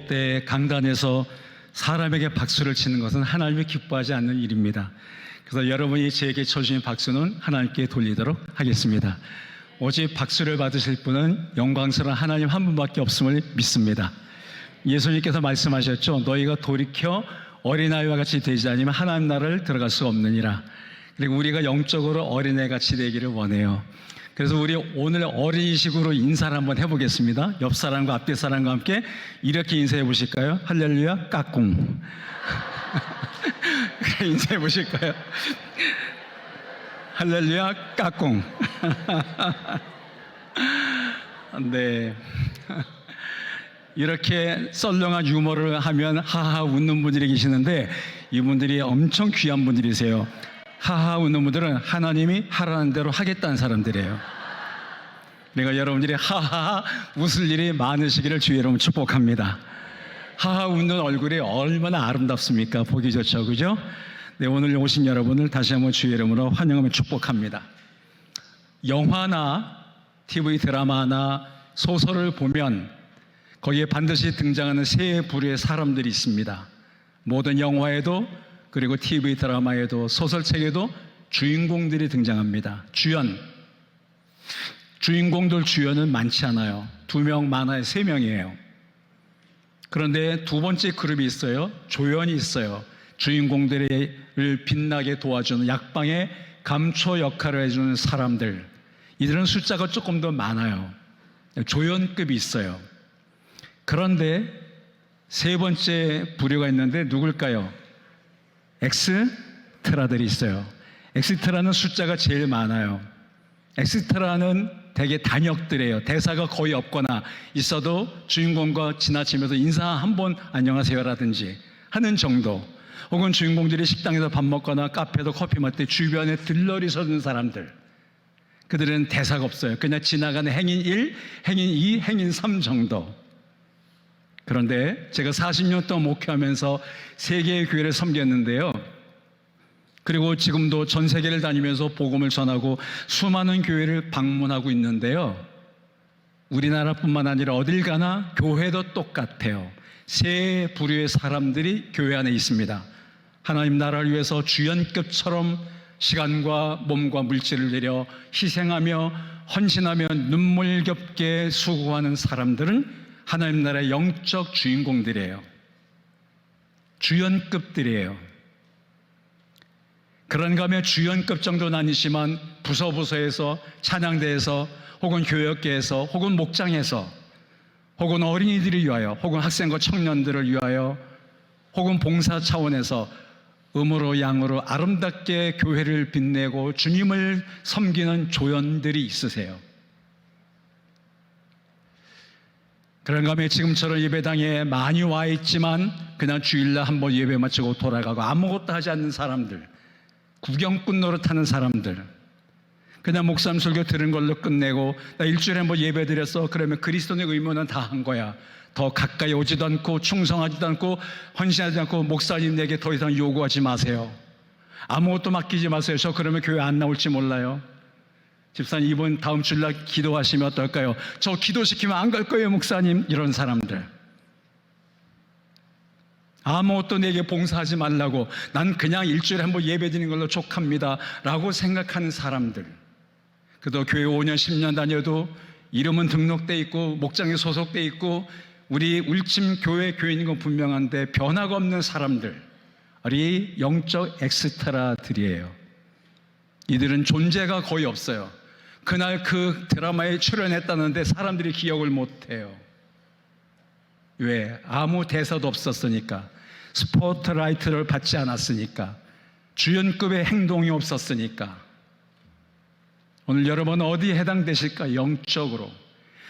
때 강단에서 사람에게 박수를 치는 것은 하나님이 기뻐하지 않는 일입니다. 그래서 여러분이 제게 쳐주신 박수는 하나님께 돌리도록 하겠습니다. 오직 박수를 받으실 분은 영광스러운 하나님 한 분밖에 없음을 믿습니다. 예수님께서 말씀하셨죠. 너희가 돌이켜 어린아이와 같이 되지 않으면 하나님 나라를 들어갈 수 없느니라. 그리고 우리가 영적으로 어린애같이 되기를 원해요. 그래서 우리 오늘 어린이식으로 인사를 한번 해보겠습니다. 옆 사람과 앞뒤 사람과 함께 이렇게 인사해 보실까요? 할렐루야 까꿍. 인사해 보실까요? 할렐루야 까꿍. 네. 이렇게 썰렁한 유머를 하면 하하 웃는 분들이 계시는데 이분들이 엄청 귀한 분들이세요. 하하 웃는 분들은 하나님이 하라는 대로 하겠다는 사람들이에요. 내가 여러분들이 하하 웃을 일이 많으시기를 주의 이름으로 축복합니다. 하하 웃는 얼굴이 얼마나 아름답습니까? 보기 좋죠, 그죠? 네, 오늘 오신 여러분을 다시 한번 주의 이름으로 환영하며 축복합니다. 영화나 TV 드라마나 소설을 보면 거기에 반드시 등장하는 세 부류의 사람들이 있습니다. 모든 영화에도 그리고 TV 드라마에도 소설책에도 주인공들이 등장합니다. 주인공들 주연은 많지 않아요. 2명, 많아야 3명이에요. 그런데 두 번째 그룹이 있어요. 조연이 있어요. 주인공들을 빛나게 도와주는 약방의 감초 역할을 해주는 사람들. 이들은 숫자가 조금 더 많아요. 조연급이 있어요. 그런데 세 번째 부류가 있는데 누굴까요? 엑스트라들이 있어요. 엑스트라는 숫자가 제일 많아요. 엑스트라는 대개 단역들이에요. 대사가 거의 없거나 있어도 주인공과 지나치면서 인사 한번 안녕하세요라든지 하는 정도, 혹은 주인공들이 식당에서 밥 먹거나 카페에서 커피 마실 때 주변에 들러리 서는 사람들, 그들은 대사가 없어요. 그냥 지나가는 행인 1, 행인 2, 행인 3 정도. 그런데 제가 40년 동안 목회하면서 세계의 교회를 섬겼는데요, 그리고 지금도 전 세계를 다니면서 복음을 전하고 수많은 교회를 방문하고 있는데요, 우리나라뿐만 아니라 어딜 가나 교회도 똑같아요. 세 부류의 사람들이 교회 안에 있습니다. 하나님 나라를 위해서 주연급처럼 시간과 몸과 물질을 들여 희생하며 헌신하며 눈물겹게 수고하는 사람들은 하나님 나라의 영적 주인공들이에요. 주연급들이에요. 그런가 하면 주연급 정도는 아니지만 부서에서, 찬양대에서, 혹은 교역계에서, 혹은 목장에서, 혹은 어린이들을 위하여, 혹은 학생과 청년들을 위하여, 혹은 봉사 차원에서 음으로 양으로 아름답게 교회를 빛내고 주님을 섬기는 조연들이 있으세요. 그런가 하면 지금처럼 예배당에 많이 와 있지만 그냥 주일날 한번 예배 마치고 돌아가고 아무것도 하지 않는 사람들, 구경꾼 노릇하는 사람들, 그냥 목사님 설교 들은 걸로 끝내고 나 일주일에 한번 예배 드렸어, 그러면 그리스도의 의무는 다 한 거야. 더 가까이 오지도 않고 충성하지도 않고 헌신하지 않고 목사님 내게 더 이상 요구하지 마세요. 아무것도 맡기지 마세요. 저 그러면 교회 안 나올지 몰라요. 집사님 이번 다음 주일날 기도하시면 어떨까요? 저 기도시키면 안 갈 거예요 목사님. 이런 사람들, 아무것도 내게 봉사하지 말라고, 난 그냥 일주일에 한번 예배 드리는 걸로 족합니다 라고 생각하는 사람들, 그래도 교회 5년 10년 다녀도 이름은 등록돼 있고 목장에 소속돼 있고 우리 울침 교회 교인인 건 분명한데 변화가 없는 사람들이 영적 엑스트라들이에요. 이들은 존재가 거의 없어요. 그날 그 드라마에 출연했다는데 사람들이 기억을 못해요. 왜? 아무 대사도 없었으니까, 스포트라이트를 받지 않았으니까, 주연급의 행동이 없었으니까. 오늘 여러분 어디에 해당되실까? 영적으로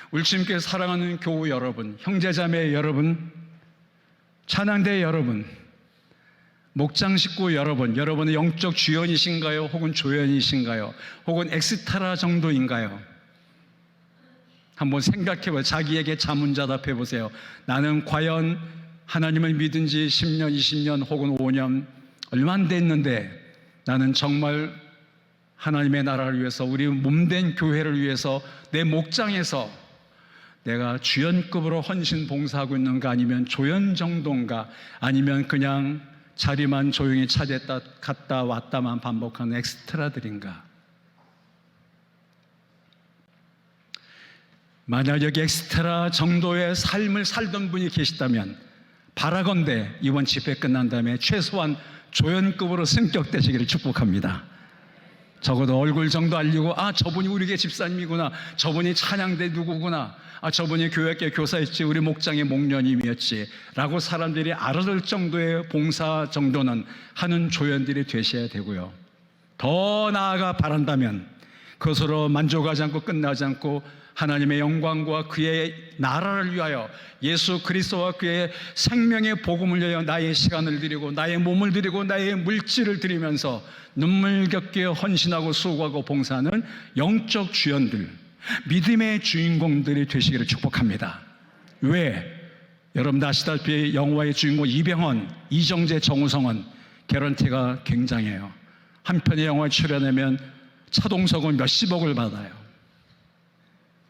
울침교회 사랑하는 교우 여러분, 형제자매 여러분, 찬양대 여러분, 목장 식구 여러분, 여러분의 영적 주연이신가요? 혹은 조연이신가요? 혹은 엑스트라 정도인가요? 한번 생각해보세요. 자기에게 자문자답해 보세요. 나는 과연 하나님을 믿은 지 10년, 20년 혹은 5년 얼마 안 됐는데 나는 정말 하나님의 나라를 위해서, 우리 몸된 교회를 위해서 내 목장에서 내가 주연급으로 헌신 봉사하고 있는가, 아니면 조연 정도인가, 아니면 그냥 자리만 조용히 차렸다 갔다 왔다만 반복하는 엑스트라들인가. 만약 여기 엑스트라 정도의 삶을 살던 분이 계시다면 바라건대 이번 집회 끝난 다음에 최소한 조연급으로 승격되시기를 축복합니다. 적어도 얼굴 정도 알리고, 아, 저분이 우리 교회 집사님이구나, 저분이 찬양대 누구구나, 아, 저분이 교회계 교사였지, 우리 목장의 목련님이었지 라고 사람들이 알아들 정도의 봉사 정도는 하는 조연들이 되셔야 되고요. 더 나아가 바란다면 그것으로 만족하지 않고 끝나지 않고 하나님의 영광과 그의 나라를 위하여 예수 그리스도와 그의 생명의 복음을 위하여 나의 시간을 드리고 나의 몸을 드리고 나의 물질을 드리면서 눈물겹게 헌신하고 수고하고 봉사하는 영적 주연들, 믿음의 주인공들이 되시기를 축복합니다. 왜? 여러분 아시다시피 영화의 주인공 이병헌, 이정재, 정우성은 개런티가 굉장해요. 한 편의 영화에 출연하면 차동석은 몇십억을 받아요.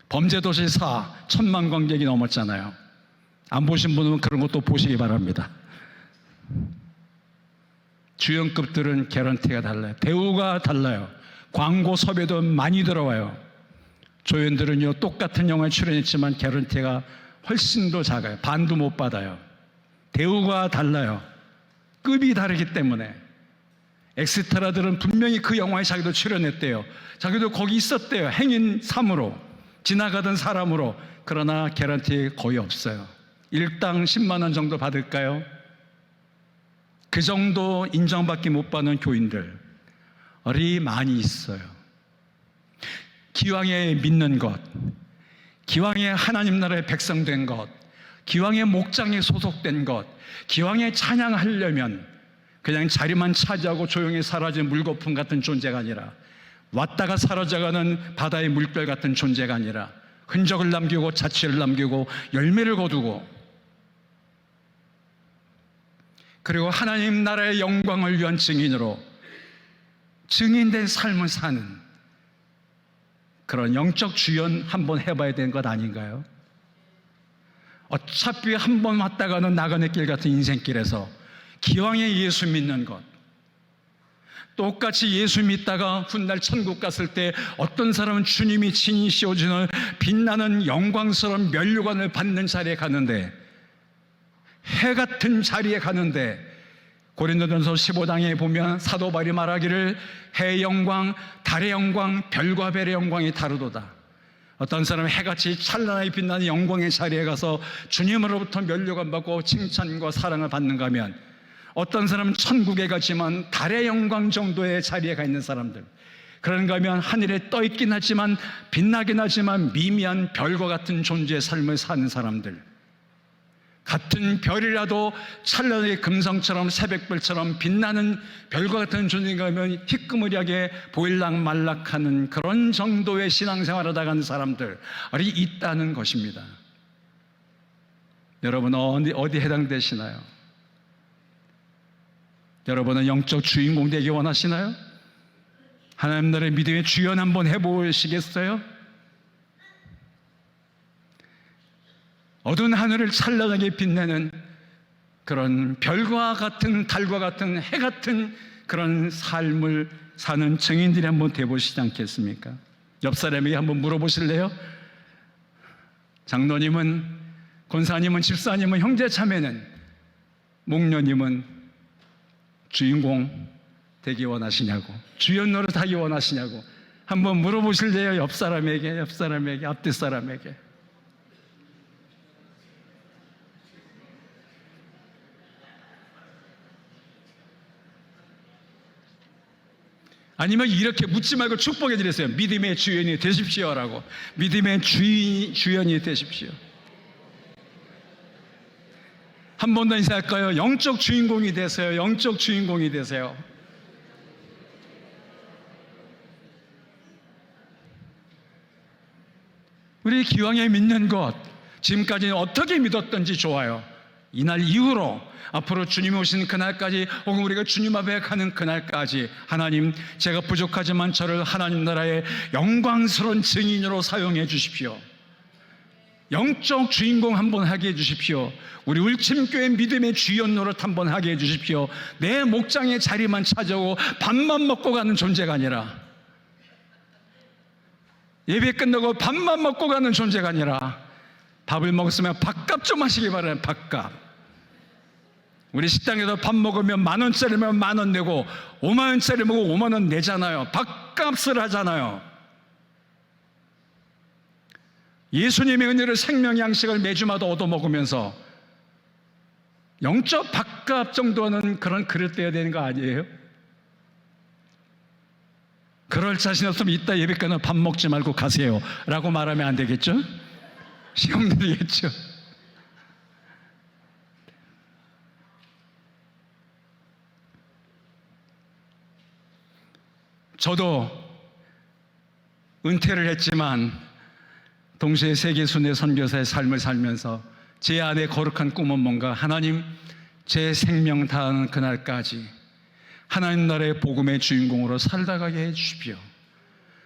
범죄도시 4 1,000만 관객이 넘었잖아요. 안 보신 분은 그런 것도 보시기 바랍니다. 주연급들은 개런티가 달라요. 배우가 달라요. 광고 섭외도 많이 들어와요. 조연들은요, 똑같은 영화에 출연했지만 개런티가 훨씬 더 작아요. 반도 못 받아요. 배우가 달라요. 급이 다르기 때문에. 엑스트라들은 분명히 그 영화에 자기도 출연했대요. 자기도 거기 있었대요. 행인 3으로, 지나가던 사람으로. 그러나 개런티 거의 없어요. 일당 10만 원 정도 받을까요? 그 정도 인정받기 못 받는 교인들이 많이 있어요. 기왕에 믿는 것, 기왕에 하나님 나라의 백성 된 것, 기왕에 목장에 소속된 것, 기왕에 찬양하려면 그냥 자리만 차지하고 조용히 사라진 물거품 같은 존재가 아니라, 왔다가 사라져가는 바다의 물결 같은 존재가 아니라 흔적을 남기고 자취를 남기고 열매를 거두고, 그리고 하나님 나라의 영광을 위한 증인으로 증인된 삶을 사는 그런 영적 주연 한번 해봐야 되는 것 아닌가요? 어차피 한번 왔다가는 나가는 길 같은 인생길에서 기왕에 예수 믿는 것, 똑같이 예수 믿다가 훗날 천국 갔을 때 어떤 사람은 주님이 친히 씌워주는 빛나는 영광스러운 면류관을 받는 자리에 가는데, 해 같은 자리에 가는데, 고린도전서 15장에 보면 사도 바울이 말하기를 해의 영광, 달의 영광, 별과 별의 영광이 다르도다. 어떤 사람은 해같이 찬란하게 빛나는 영광의 자리에 가서 주님으로부터 면류관 받고 칭찬과 사랑을 받는가 하면, 어떤 사람은 천국에 가지만 달의 영광 정도의 자리에 가 있는 사람들, 그런가 하면 하늘에 떠 있긴 하지만 빛나긴 하지만 미미한 별과 같은 존재의 삶을 사는 사람들, 같은 별이라도 찬란하게 금성처럼 새벽별처럼 빛나는 별과 같은 존재가 하면 희끄무리하게 보일락 말락하는 그런 정도의 신앙생활을 하다가는 사람들이 있다는 것입니다. 여러분 어디 해당되시나요? 여러분은 영적 주인공 되기 원하시나요? 하나님 나라의 믿음의 주연 한번 해보시겠어요? 어두운 하늘을 찬란하게 빛내는 그런 별과 같은 달과 같은 해 같은 그런 삶을 사는 증인들이 한번 되보시지 않겠습니까? 옆 사람에게 한번 물어보실래요? 장로님은, 권사님은, 집사님은, 형제자매는, 목녀님은 주인공 되기 원하시냐고, 주연 노릇하기 원하시냐고 한번 물어보실래요? 옆 사람에게, 앞뒤 사람에게. 아니면 이렇게 묻지 말고 축복해 드렸어요. 믿음의 주연이 되십시오라고. 믿음의 주연이 되십시오. 한 번 더 인사할까요? 영적 주인공이 되세요. 영적 주인공이 되세요. 우리 기왕에 믿는 것, 지금까지 어떻게 믿었던지 좋아요. 이날 이후로 앞으로 주님이 오시는 그날까지, 혹은 우리가 주님 앞에 가는 그날까지, 하나님, 제가 부족하지만 저를 하나님 나라의 영광스러운 증인으로 사용해 주십시오. 영적 주인공 한번 하게 해주십시오. 우리 울침교회 믿음의 주연 노릇 한번 하게 해주십시오. 내 목장의 자리만 차지하고 밥만 먹고 가는 존재가 아니라, 예배 끝나고 밥만 먹고 가는 존재가 아니라, 밥을 먹었으면 밥값 좀 하시기 바라요. 밥값. 우리 식당에서 밥 먹으면 10,000원짜리면 10,000원 내고 50,000원짜리 먹으면 50,000원 내잖아요. 밥값을 하잖아요. 예수님의 은혜를 생명 양식을 매주마다 얻어먹으면서 영적 밥값 정도는 그런 그릇 돼야 되는 거 아니에요? 그럴 자신 없으면 이따 예배 끝나면 밥 먹지 말고 가세요 라고 말하면 안 되겠죠? 시험 드리겠죠? 저도 은퇴를 했지만 동시에 세계순회 선교사의 삶을 살면서 제 안에 거룩한 꿈은 뭔가, 하나님, 제 생명 다하는 그날까지 하나님 나라의 복음의 주인공으로 살다 가게 해주십시오.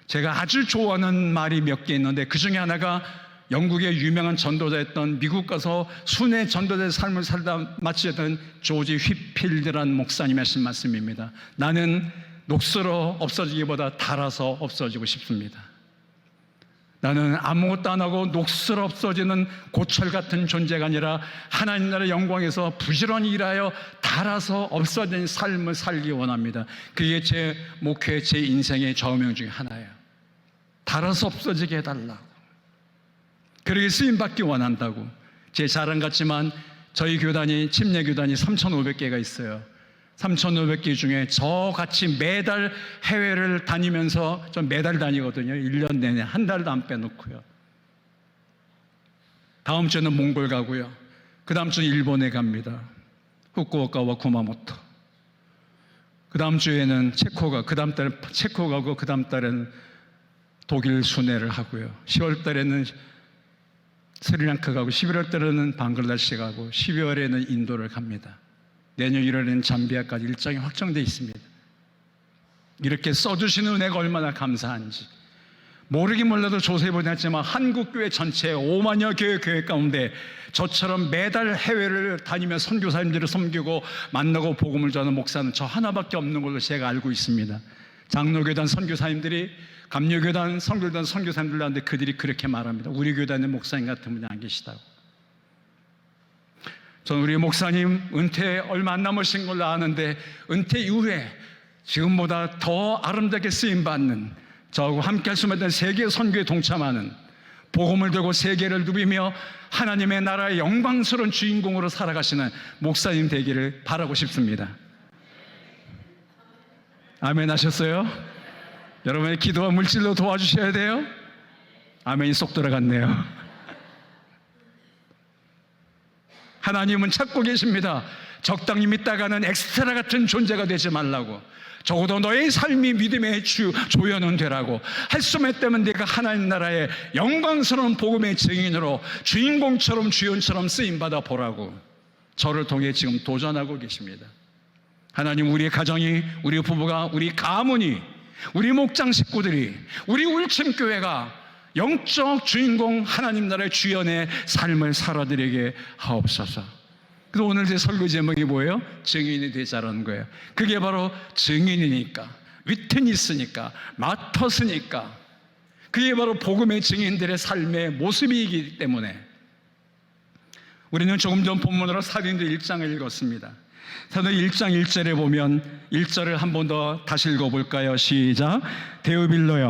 제가 아주 좋아하는 말이 몇 개 있는데, 그 중에 하나가 영국의 유명한 전도자였던, 미국 가서 순회 전도자의 삶을 살다 마치던 조지 휘필드라는 목사님이 하신 말씀입니다. 나는 녹슬어 없어지기보다 닳아서 없어지고 싶습니다. 나는 아무것도 안 하고 녹슬어 없어지는 고철 같은 존재가 아니라 하나님 나라의 영광에서 부지런히 일하여 닳아서 없어진 삶을 살기 원합니다. 그게 제 목회, 제 인생의 좌우명 중에 하나예요. 닳아서 없어지게 해달라고, 그렇게 쓰임받기 원한다고. 제 자랑 같지만 저희 교단이, 침례교단이 3,500개가 있어요. 3,500개 중에 저같이 매달 해외를 다니면서, 전 매달 다니거든요. 1년 내내 한 달도 안 빼놓고요. 다음 주에는 몽골 가고요. 그 다음 주는 일본에 갑니다. 후쿠오카와 구마모토. 그 다음 주에는 체코가, 그 다음 달에 체코 가고, 그 다음 달에는 독일 순회를 하고요. 10월 달에는 스리랑카 가고, 11월 달에는 방글라데시 가고, 12월에는 인도를 갑니다. 내년 1월에는 잠비아까지 일정이 확정되어 있습니다. 이렇게 써주시는 은혜가 얼마나 감사한지. 모르긴 몰라도 조세히 보냈지만 한국교회 전체 5만여 교회 가운데 저처럼 매달 해외를 다니며 선교사님들을 섬기고 만나고 복음을 전하는 목사는 저 하나밖에 없는 걸로 제가 알고 있습니다. 장로교단 선교사님들이, 감리교단, 성교단 선교사님들 하는데 그들이 그렇게 말합니다. 우리 교단의 목사님 같은 분이 안 계시다고. 저는 우리 목사님 은퇴 얼마 안 남으신 걸로 아는데, 은퇴 이후에 지금보다 더 아름답게 쓰임받는, 저하고 함께 할 수 있는 세계 선교에 동참하는, 복음을 들고 세계를 누비며 하나님의 나라의 영광스러운 주인공으로 살아가시는 목사님 되기를 바라고 싶습니다. 아멘 하셨어요? 여러분의 기도와 물질로 도와주셔야 돼요. 아멘이 쏙 들어갔네요. 하나님은 찾고 계십니다. 적당히 믿다가는 엑스트라 같은 존재가 되지 말라고. 적어도 너의 삶이 믿음의 조연은 되라고. 할 수만 있다면 네가 하나님 나라의 영광스러운 복음의 증인으로 주인공처럼, 주연처럼 쓰임받아 보라고 저를 통해 지금 도전하고 계십니다. 하나님, 우리 가정이, 우리 부부가, 우리 가문이, 우리 목장 식구들이, 우리 울침교회가 영적 주인공 하나님 나라의 주연의 삶을 살아드리게 하옵소서. 그래서 오늘 제 설교 제목이 뭐예요? 증인이 되자라는 거예요. 그게 바로 증인이니까, 위트니스니까, 마터스니까, 그게 바로 복음의 증인들의 삶의 모습이기 때문에 우리는 조금 전 본문으로 사도행전 1장을 읽었습니다. 사도행전 1장 1절에 보면, 1절을 한 번 더 다시 읽어볼까요? 시작. 데오빌로여,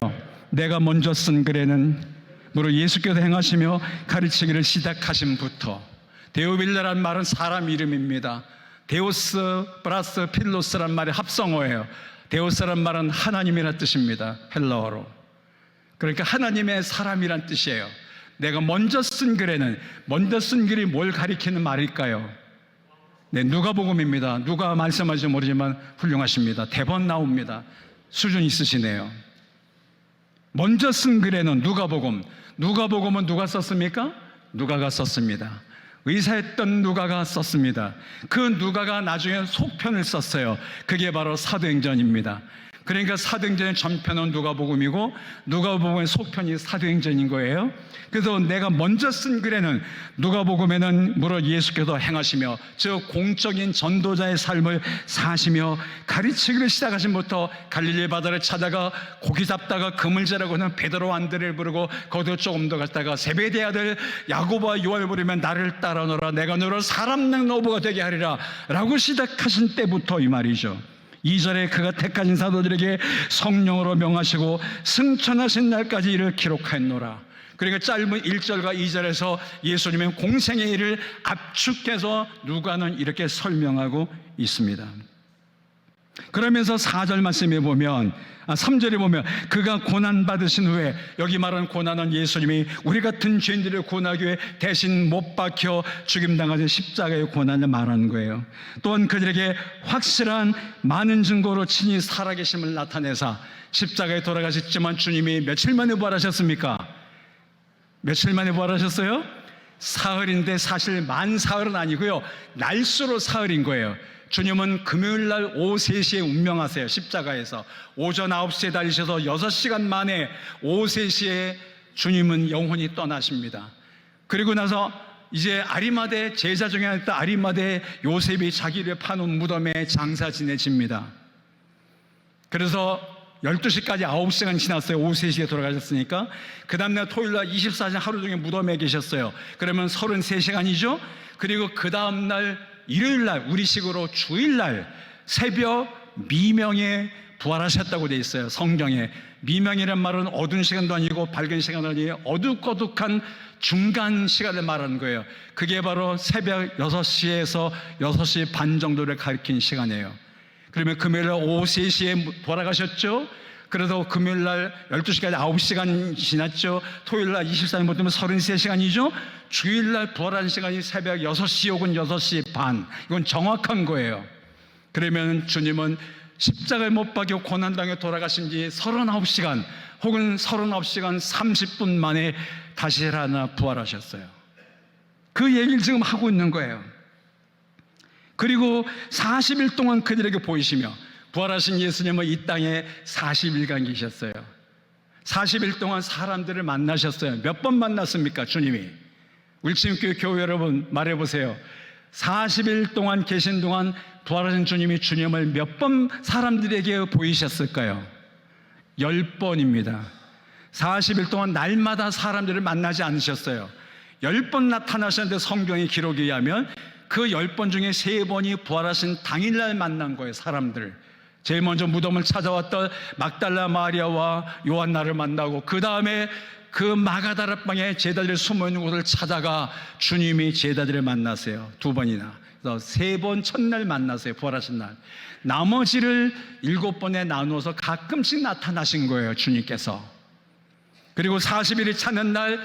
내가 먼저 쓴 글에는 무릇 예수께서 행하시며 가르치기를 시작하심부터. 데오빌로라는 말은 사람 이름입니다. 데오스 플러스 필로스란 말의 합성어예요. 데오스란 말은 하나님이란 뜻입니다. 헬라어로. 그러니까 하나님의 사람이란 뜻이에요. 내가 먼저 쓴 글에는, 먼저 쓴 글이 뭘 가리키는 말일까요? 네, 누가복음입니다. 누가 말씀하실지 모르지만 훌륭하십니다. 대번 나옵니다. 수준 있으시네요. 먼저 쓴 글에는 누가복음. 누가복음은 누가 썼습니까? 누가가 썼습니다. 의사였던 누가가 썼습니다. 그 누가가 나중에 속편을 썼어요. 그게 바로 사도행전입니다. 그 그러니까 사도행전의 전편은 누가복음이고 누가복음의 속편이 사도행전인 거예요. 그래서 내가 먼저 쓴 글에는 누가복음에는 무릇 예수께서 행하시며 즉 공적인 전도자의 삶을 사시며 가르치기를 시작하신부터 갈릴리 바다를 찾아가 고기 잡다가 그물질하고 하는 베드로 안드레를 부르고 거기서 조금 더 갔다가 세베대 아들 야고보와 요한을 부르면 나를 따라오너라 내가 너를 사람 낳는 어부가 되게 하리라 라고 시작하신 때부터 이 말이죠. 2절에 그가 택하신 사도들에게 성령으로 명하시고 승천하신 날까지 이를 기록하였노라. 그러니까 짧은 1절과 2절에서 예수님의 공생의 일을 압축해서 누가는 이렇게 설명하고 있습니다. 그러면서 4절 말씀에 보면 3절에 보면 그가 고난받으신 후에, 여기 말하는 고난은 예수님이 우리 같은 죄인들을 구원하기 위해 대신 못 박혀 죽임당하신 십자가의 고난을 말하는 거예요. 또한 그들에게 확실한 많은 증거로 친히 살아계심을 나타내사 십자가에 돌아가셨지만 주님이 며칠 만에 부활하셨습니까? 며칠 만에 부활하셨어요? 사흘인데 사실 만 사흘은 아니고요, 날수로 사흘인 거예요. 주님은 금요일날 오후 3시에 운명하세요. 십자가에서 오전 9시에 달리셔서 6시간 만에 오후 3시에 주님은 영혼이 떠나십니다. 그리고 나서 이제 아리마대 제자 중에 하나 아리마대 요셉이 자기를 파놓은 무덤에 장사 지내집니다. 그래서 12시까지 9시간 지났어요. 오후 3시에 돌아가셨으니까. 그 다음날 토요일날 24시간 하루 종일 무덤에 계셨어요. 그러면 33시간이죠. 그리고 그 다음날 일요일날, 우리식으로 주일날 새벽 미명에 부활하셨다고 돼 있어요. 성경에. 미명이란 말은 어두운 시간도 아니고 밝은 시간도 아니에요. 어둑어둑한 중간 시간을 말하는 거예요. 그게 바로 새벽 6시에서 6시 반 정도를 가리킨 시간이에요. 그러면 금요일날 오후 3시에 돌아가셨죠. 그래서 금요일날 12시까지 9시간 지났죠. 토요일날 24년 못 되면 33시간이죠. 주일날 부활하는 시간이 새벽 6시 혹은 6시 반. 이건 정확한 거예요. 그러면 주님은 십자가에 못 박혀 고난당에 돌아가신 지 39시간 혹은 39시간 30분 만에 다시 하나 부활하셨어요. 그 얘기를 지금 하고 있는 거예요. 그리고 40일 동안 그들에게 보이시며, 부활하신 예수님은 이 땅에 40일간 계셨어요. 40일 동안 사람들을 만나셨어요. 몇 번 만났습니까, 주님이? 울침교회 교회 여러분 말해보세요. 40일 동안 계신 동안 부활하신 주님이 주님을 몇 번 사람들에게 보이셨을까요? 10번입니다. 40일 동안 날마다 사람들을 만나지 않으셨어요. 10번 나타나셨는데 성경의 기록에 의하면 그 10번 중에 3번이 부활하신 당일날 만난 거예요. 사람들. 제일 먼저 무덤을 찾아왔던 막달라 마리아와 요한나를 만나고, 그 다음에 그 마가다라방에 제자들이 숨어있는 곳을 찾아가 주님이 제자들을 만나세요. 2번이나. 그래서 3번 첫날 만나세요. 부활하신 날. 나머지를 7번에 나누어서 가끔씩 나타나신 거예요, 주님께서. 그리고 40일이 차는 날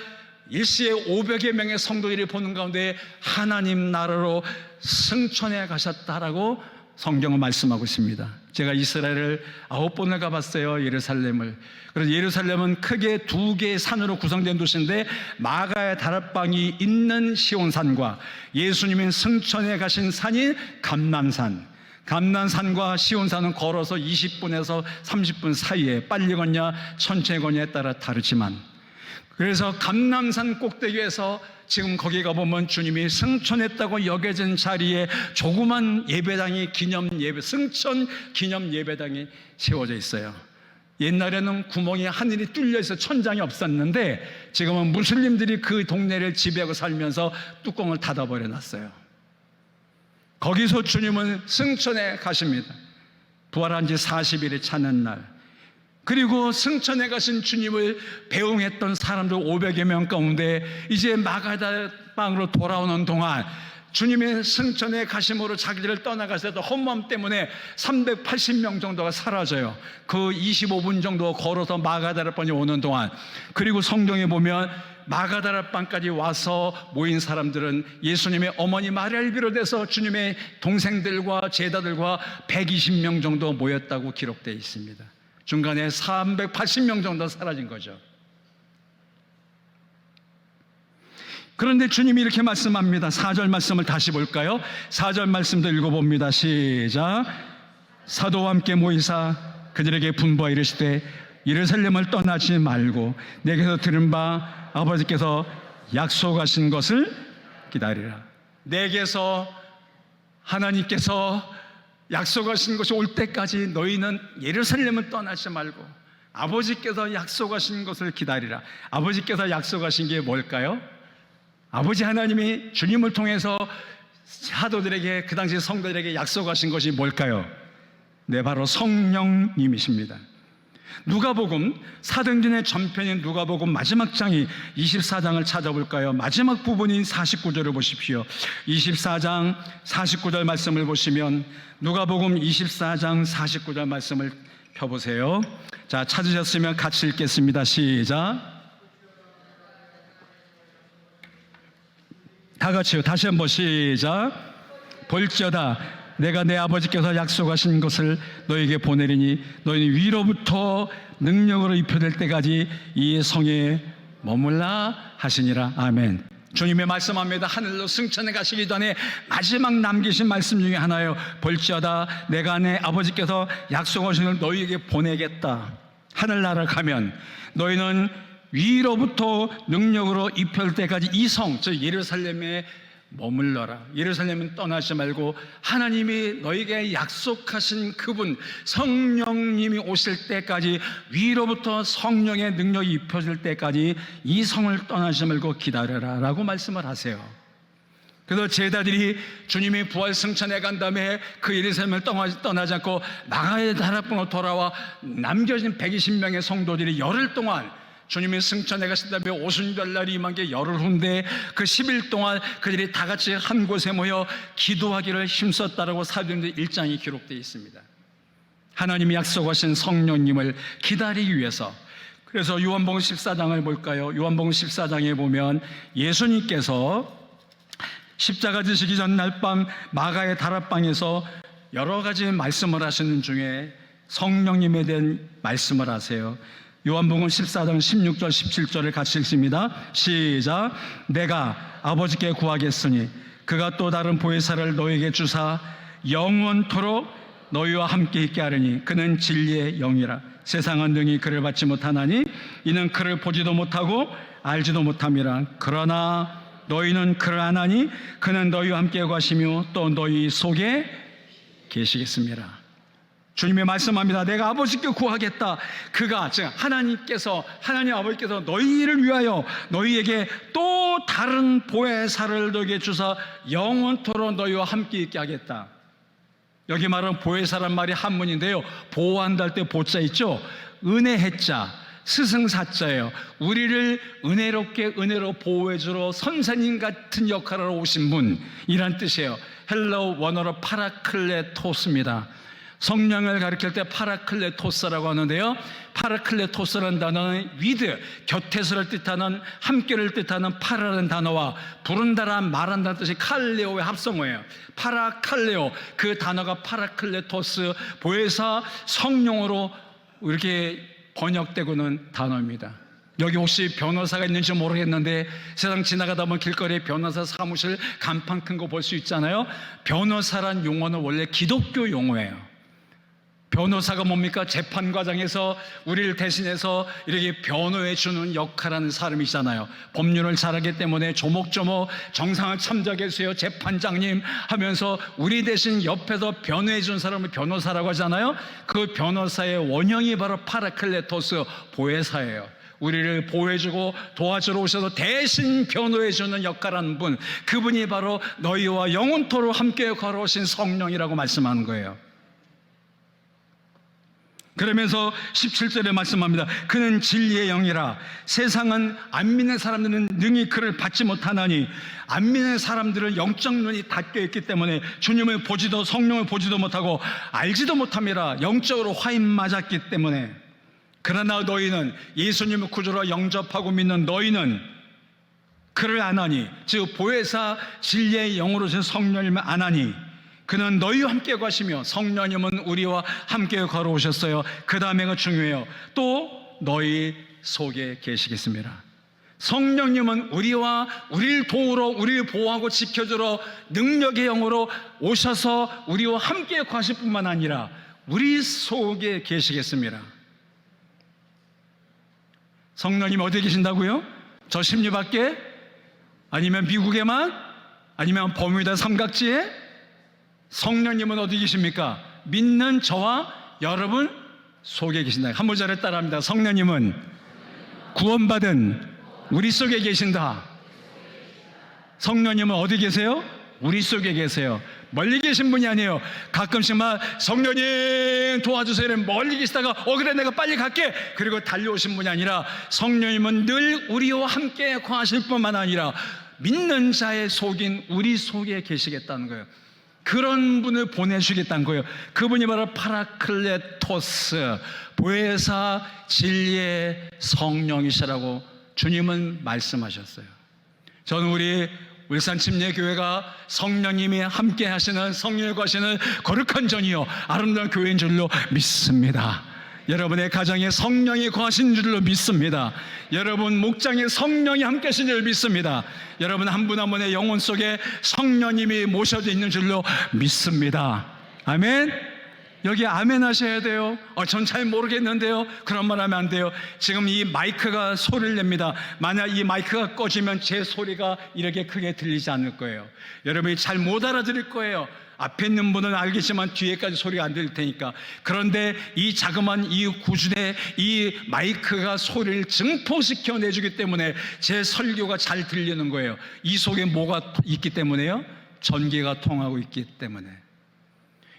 일시에 500여 명의 성도들이 보는 가운데 하나님 나라로 승천해 가셨다라고 성경은 말씀하고 있습니다. 제가 이스라엘을 9번을 가봤어요. 예루살렘을. 그래서 예루살렘은 크게 2개의 산으로 구성된 도시인데, 마가의 다락방이 있는 시온산과 예수님이 승천해 가신 산인 감람산, 감람산과 시온산은 걸어서 20분에서 30분 사이에, 빨리 걷냐 천천히 걷냐에 따라 다르지만, 그래서 감람산 꼭대기에서 지금 거기 가보면 주님이 승천했다고 여겨진 자리에 조그만 예배당이 승천 기념 예배당이 세워져 있어요. 옛날에는 구멍이 하늘이 뚫려 있어 천장이 없었는데, 지금은 무슬림들이 그 동네를 지배하고 살면서 뚜껑을 닫아버려 놨어요. 거기서 주님은 승천해 가십니다. 부활한 지 40일이 차는 날. 그리고 승천해 가신 주님을 배웅했던 사람들 500여 명 가운데 이제 마가다방으로 돌아오는 동안 주님의 승천해 가심으로 자기들을 떠나가셔서 헛마음 때문에 380명 정도가 사라져요. 그 25분 정도 걸어서 마가다락방에 오는 동안. 그리고 성경에 보면 마가다락방까지 와서 모인 사람들은 예수님의 어머니 마리아를 비롯해서 주님의 동생들과 제자들과 120명 정도 모였다고 기록되어 있습니다. 중간에 380명 정도 사라진 거죠. 그런데 주님이 이렇게 말씀합니다. 4절 말씀을 다시 볼까요? 4절 말씀도 읽어봅니다. 시작. 사도와 함께 모이사 그들에게 분부하 이르시되 예루살렘을 떠나지 말고 내게서 들은 바 아버지께서 약속하신 것을 기다리라. 내게서 하나님께서 약속하신 것이 올 때까지 너희는 예루살렘을 떠나지 말고 아버지께서 약속하신 것을 기다리라. 아버지께서 약속하신 게 뭘까요? 아버지 하나님이 주님을 통해서 사도들에게, 그 당시 성도들에게 약속하신 것이 뭘까요? 네, 바로 성령님이십니다. 누가복음, 사도행전의 전편인 누가복음 마지막 장이 24장을 찾아볼까요? 마지막 부분인 49절을 보십시오. 24장 49절 말씀을 보시면 누가복음 24장 49절 말씀을 펴보세요. 자, 찾으셨으면 같이 읽겠습니다. 시작. 다 같이요. 다시 한번 시작. 볼지어다 내가 내 아버지께서 약속하신 것을 너에게 보내리니 너희는 위로부터 능력으로 입혀될 때까지 이 성에 머물라 하시니라. 아멘. 주님의 말씀합니다. 하늘로 승천해 가시기 전에 마지막 남기신 말씀 중에 하나예요. 볼지어다 내가 내 아버지께서 약속하신 것을 너희에게 보내겠다. 하늘나라 가면 너희는 위로부터 능력으로 입혀질 때까지 이 성, 즉 예루살렘에 머물러라. 예루살렘은 떠나지 말고 하나님이 너에게 약속하신 그분 성령님이 오실 때까지, 위로부터 성령의 능력이 입혀질 때까지 이 성을 떠나지 말고 기다려라 라고 말씀을 하세요. 그래서 제자들이 주님이 부활 승천해 간 다음에 그 예루살렘을 떠나지 않고 마가의 다락방으로 돌아와 남겨진 120명의 성도들이 열흘 동안 주님이 승천해 가신 다음에 오순절날이 임한 게 열흘 후인데 그 10일 동안 그들이 다 같이 한 곳에 모여 기도하기를 힘썼다라고 사도행전 1장에 기록되어 있습니다. 하나님이 약속하신 성령님을 기다리기 위해서. 그래서 요한복음 14장을 볼까요? 요한복음 14장에 보면 예수님께서 십자가 지시기 전 날 밤 마가의 다락방에서 여러 가지 말씀을 하시는 중에 성령님에 대한 말씀을 하세요. 요한복음 14장 16절 17절을 같이 읽습니다. 시작. 내가 아버지께 구하겠으니 그가 또 다른 보혜사를 너에게 주사 영원토록 너희와 함께 있게 하리니 그는 진리의 영이라. 세상은 능히 그를 받지 못하나니 이는 그를 보지도 못하고 알지도 못함이라. 그러나 너희는 그를 아나니 그는 너희와 함께 가시며 또 너희 속에 계시겠습니다. 주님이 말씀합니다. 내가 아버지께 구하겠다. 그가, 즉 하나님 아버지께서 너희를 위하여 너희에게 또 다른 보혜사를 너에게 주사 영원토록 너희와 함께 있게 하겠다. 여기 말하는 보혜사란 말이 한문인데요, 보호한다 할 때 보자 있죠? 은혜해자, 스승사자예요. 우리를 은혜로 보호해주러 선생님 같은 역할을 오신 분이란 뜻이에요. 헬라어 원어로 파라클레토스입니다. 성령을 가리킬 때 파라클레토스라고 하는데요, 파라클레토스라는 단어는 위드, 곁에서를 뜻하는, 함께를 뜻하는 파라라는 단어와 부른다라, 말한다는 뜻이 칼레오의 합성어예요. 파라칼레오, 그 단어가 파라클레토스, 보혜사, 성령으로 이렇게 번역되고는 단어입니다. 여기 혹시 변호사가 있는지 모르겠는데 세상 지나가다 보면 길거리에 변호사 사무실 간판 큰 거 볼 수 있잖아요. 변호사란 용어는 원래 기독교 용어예요. 변호사가 뭡니까? 재판 과정에서 우리를 대신해서 이렇게 변호해 주는 역할하는 사람이잖아요. 법률을 잘하기 때문에 조목조목 정상을 참작해주세요 재판장님 하면서 우리 대신 옆에서 변호해 준 사람을 변호사라고 하잖아요. 그 변호사의 원형이 바로 파라클레토스, 보혜사예요. 우리를 보호해주고 도와주러 오셔서 대신 변호해주는 역할하는 분, 그분이 바로 너희와 영원토록 함께 걸어오신 성령이라고 말씀하는 거예요. 그러면서 17절에 말씀합니다. 그는 진리의 영이라. 세상은 안 믿는 사람들은 능히 그를 받지 못하나니, 안 믿는 사람들은 영적 눈이 닫혀 있기 때문에 주님을 보지도, 성령을 보지도 못하고 알지도 못함이라. 영적으로 화인 맞았기 때문에. 그러나 너희는, 예수님을 구주로 영접하고 믿는 너희는 그를 아나니, 즉 보혜사 진리의 영으로서 성령님을 아나니 그는 너희와 함께 가시며, 성령님은 우리와 함께 걸어오셨어요. 그 다음에가 중요해요. 또 너희 속에 계시겠습니다. 성령님은 우리를 도우러, 우리를 보호하고 지켜주러 능력의 영으로 오셔서 우리와 함께 가실 뿐만 아니라 우리 속에 계시겠습니다. 성령님 어디에 계신다고요? 저 심리 밖에? 아니면 미국에만? 아니면 버뮤다 삼각지에? 성령님은 어디 계십니까? 믿는 저와 여러분 속에 계신다. 한 문자를 따라합니다. 성령님은 구원받은 우리 속에 계신다. 성령님은 어디 계세요? 우리 속에 계세요. 멀리 계신 분이 아니에요. 가끔씩만 성령님 도와주세요. 멀리 계시다가 그래 내가 빨리 갈게. 그리고 달려오신 분이 아니라 성령님은 늘 우리와 함께 거하실 뿐만 아니라 믿는 자의 속인 우리 속에 계시겠다는 거예요. 그런 분을 보내주겠다는 거예요. 그분이 바로 파라클레토스, 보혜사 진리의 성령이시라고 주님은 말씀하셨어요. 저는 우리 울산 침례교회가 성령님이 함께 하시는, 성령과 하시는 거룩한 전이요 아름다운 교회인 줄로 믿습니다. 여러분의 가정에 성령이 거하신 줄로 믿습니다. 여러분 목장에 성령이 함께 하신 줄로 믿습니다. 여러분 한 분 한 분의 영혼 속에 성령님이 모셔져 있는 줄로 믿습니다. 아멘. 여기 아멘 하셔야 돼요. 전 잘 모르겠는데요. 그런 말 하면 안 돼요. 지금 이 마이크가 소리를 냅니다. 만약 이 마이크가 꺼지면 제 소리가 이렇게 크게 들리지 않을 거예요. 여러분이 잘 못 알아들을 거예요. 앞에 있는 분은 알겠지만 뒤에까지 소리가 안 들릴 테니까. 그런데 이 자그마한 이 구준에 이 마이크가 소리를 증폭시켜 내주기 때문에 제 설교가 잘 들리는 거예요. 이 속에 뭐가 있기 때문에요? 전기가 통하고 있기 때문에.